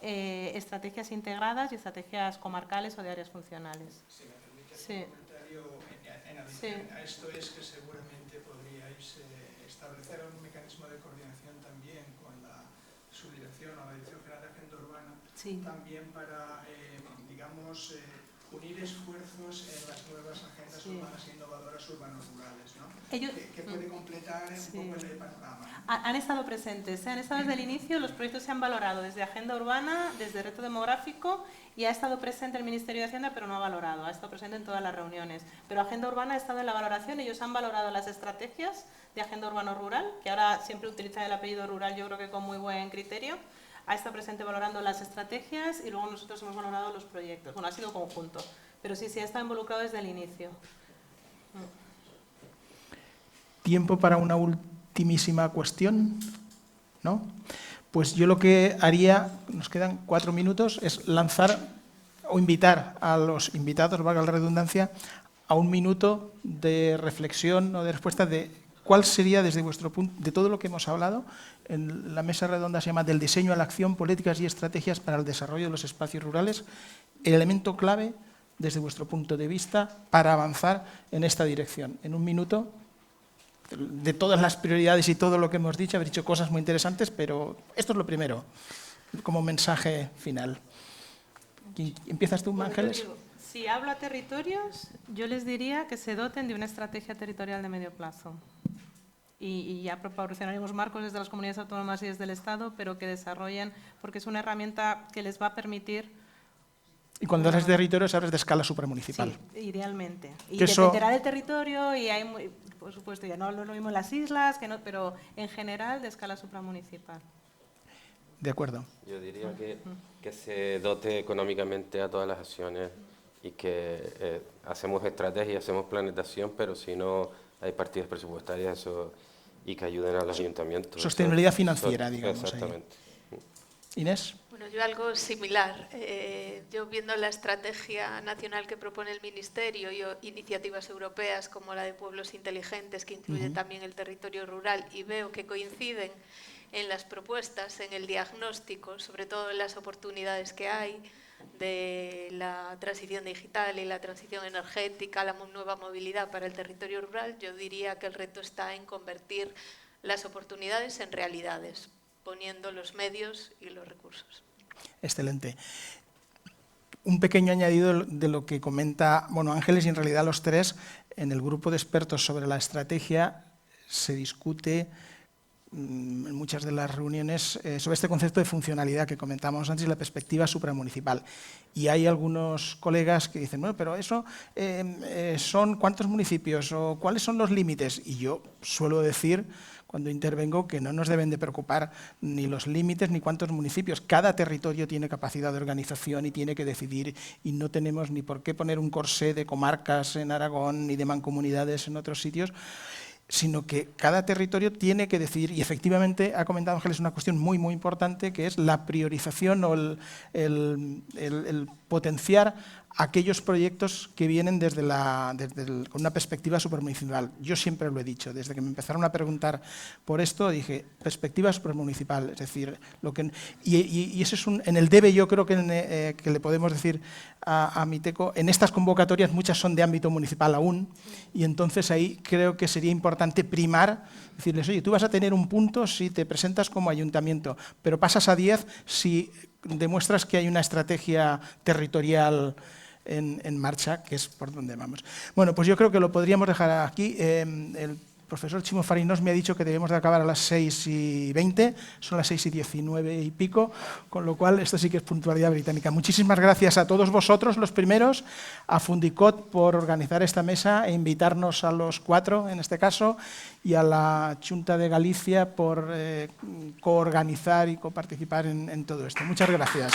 estrategias integradas y estrategias comarcales o de áreas funcionales. Si me permite Sí. un comentario en adición a esto, es que seguramente podríais establecer un mecanismo de coordinación también con la subdirección o la Dirección General de Agenda Urbana, Sí. también para, digamos, unir esfuerzos en las nuevas agendas urbanas e innovadoras urbanos-rurales, ¿no? Que puede completar un poco el panorama. Han estado presentes, han estado desde el inicio, los proyectos se han valorado desde agenda urbana, desde reto demográfico, y ha estado presente el Ministerio de Hacienda, pero no ha valorado, ha estado presente en todas las reuniones. Pero agenda urbana ha estado en la valoración, ellos han valorado las estrategias de agenda urbano-rural, que ahora siempre utilizan el apellido rural, yo creo que con muy buen criterio. Ha estado presente valorando las estrategias y luego nosotros hemos valorado los proyectos. Bueno, ha sido conjunto, pero sí, ha estado involucrado desde el inicio. ¿Tiempo para una ultimísima cuestión? ¿No? Pues yo lo que haría, nos quedan 4 minutos, es lanzar o invitar a los invitados, valga la redundancia, a 1 minuto de reflexión o de respuesta de cuál sería desde vuestro punto, de todo lo que hemos hablado, en la mesa redonda se llama del diseño a la acción, políticas y estrategias para el desarrollo de los espacios rurales, el elemento clave desde vuestro punto de vista para avanzar en esta dirección. En 1 minuto, de todas las prioridades y todo lo que hemos dicho, habéis dicho cosas muy interesantes, pero esto es lo primero, como mensaje final. ¿Empiezas tú, Ángeles? Si hablo a territorios, yo les diría que se doten de una estrategia territorial de medio plazo. Y ya proporcionaremos marcos desde las comunidades autónomas y desde el Estado, pero que desarrollen, porque es una herramienta que les va a permitir... Y cuando hablas de territorios, hablas de escala supramunicipal. Sí, idealmente. Y que dependerá del territorio, y hay, por supuesto, ya no lo mismo en las islas, que no, pero en general de escala supramunicipal. De acuerdo. Yo diría que se dote económicamente a todas las acciones y que hacemos estrategias, hacemos planes de acción, pero si no hay partidas presupuestarias eso, y que ayuden a los ayuntamientos. Sostenibilidad financiera, digamos. Exactamente. Ahí. Inés. Bueno, yo algo similar. Yo viendo la estrategia nacional que propone el Ministerio y iniciativas europeas como la de Pueblos Inteligentes, que incluye también el territorio rural, y veo que coinciden en las propuestas, en el diagnóstico, sobre todo en las oportunidades que hay de la transición digital y la transición energética, la nueva movilidad para el territorio rural, yo diría que el reto está en convertir las oportunidades en realidades, poniendo los medios y los recursos. Excelente. Un pequeño añadido de lo que comenta Ángeles, y en realidad los tres, en el grupo de expertos sobre la estrategia se discute en muchas de las reuniones sobre este concepto de funcionalidad que comentábamos antes y la perspectiva supramunicipal. Y hay algunos colegas que dicen, bueno, pero eso son ¿cuántos municipios o cuáles son los límites? Y yo suelo decir, cuando intervengo, que no nos deben de preocupar ni los límites ni cuántos municipios. Cada territorio tiene capacidad de organización y tiene que decidir, y no tenemos ni por qué poner un corsé de comarcas en Aragón ni de mancomunidades en otros sitios, sino que cada territorio tiene que decidir, y efectivamente ha comentado Ángeles una cuestión muy, muy importante, que es la priorización o el potenciar aquellos proyectos que vienen con una perspectiva supramunicipal. Yo siempre lo he dicho, desde que me empezaron a preguntar por esto, dije, perspectiva supramunicipal, es decir, y eso es en el debe, yo creo que le podemos decir a Miteco, en estas convocatorias muchas son de ámbito municipal aún, y entonces ahí creo que sería importante primar, decirles, oye, tú vas a tener un punto si te presentas como ayuntamiento, pero pasas a 10 si demuestras que hay una estrategia territorial en marcha, que es por donde vamos. Bueno, pues yo creo que lo podríamos dejar aquí. El profesor Chimo Fariñós me ha dicho que debemos de acabar a las 6:20, son las 6:19 y pico, con lo cual esto sí que es puntualidad británica. Muchísimas gracias a todos vosotros, los primeros, a Fundicot por organizar esta mesa e invitarnos a los 4, en este caso, y a la Xunta de Galicia por coorganizar y coparticipar en todo esto. Muchas gracias.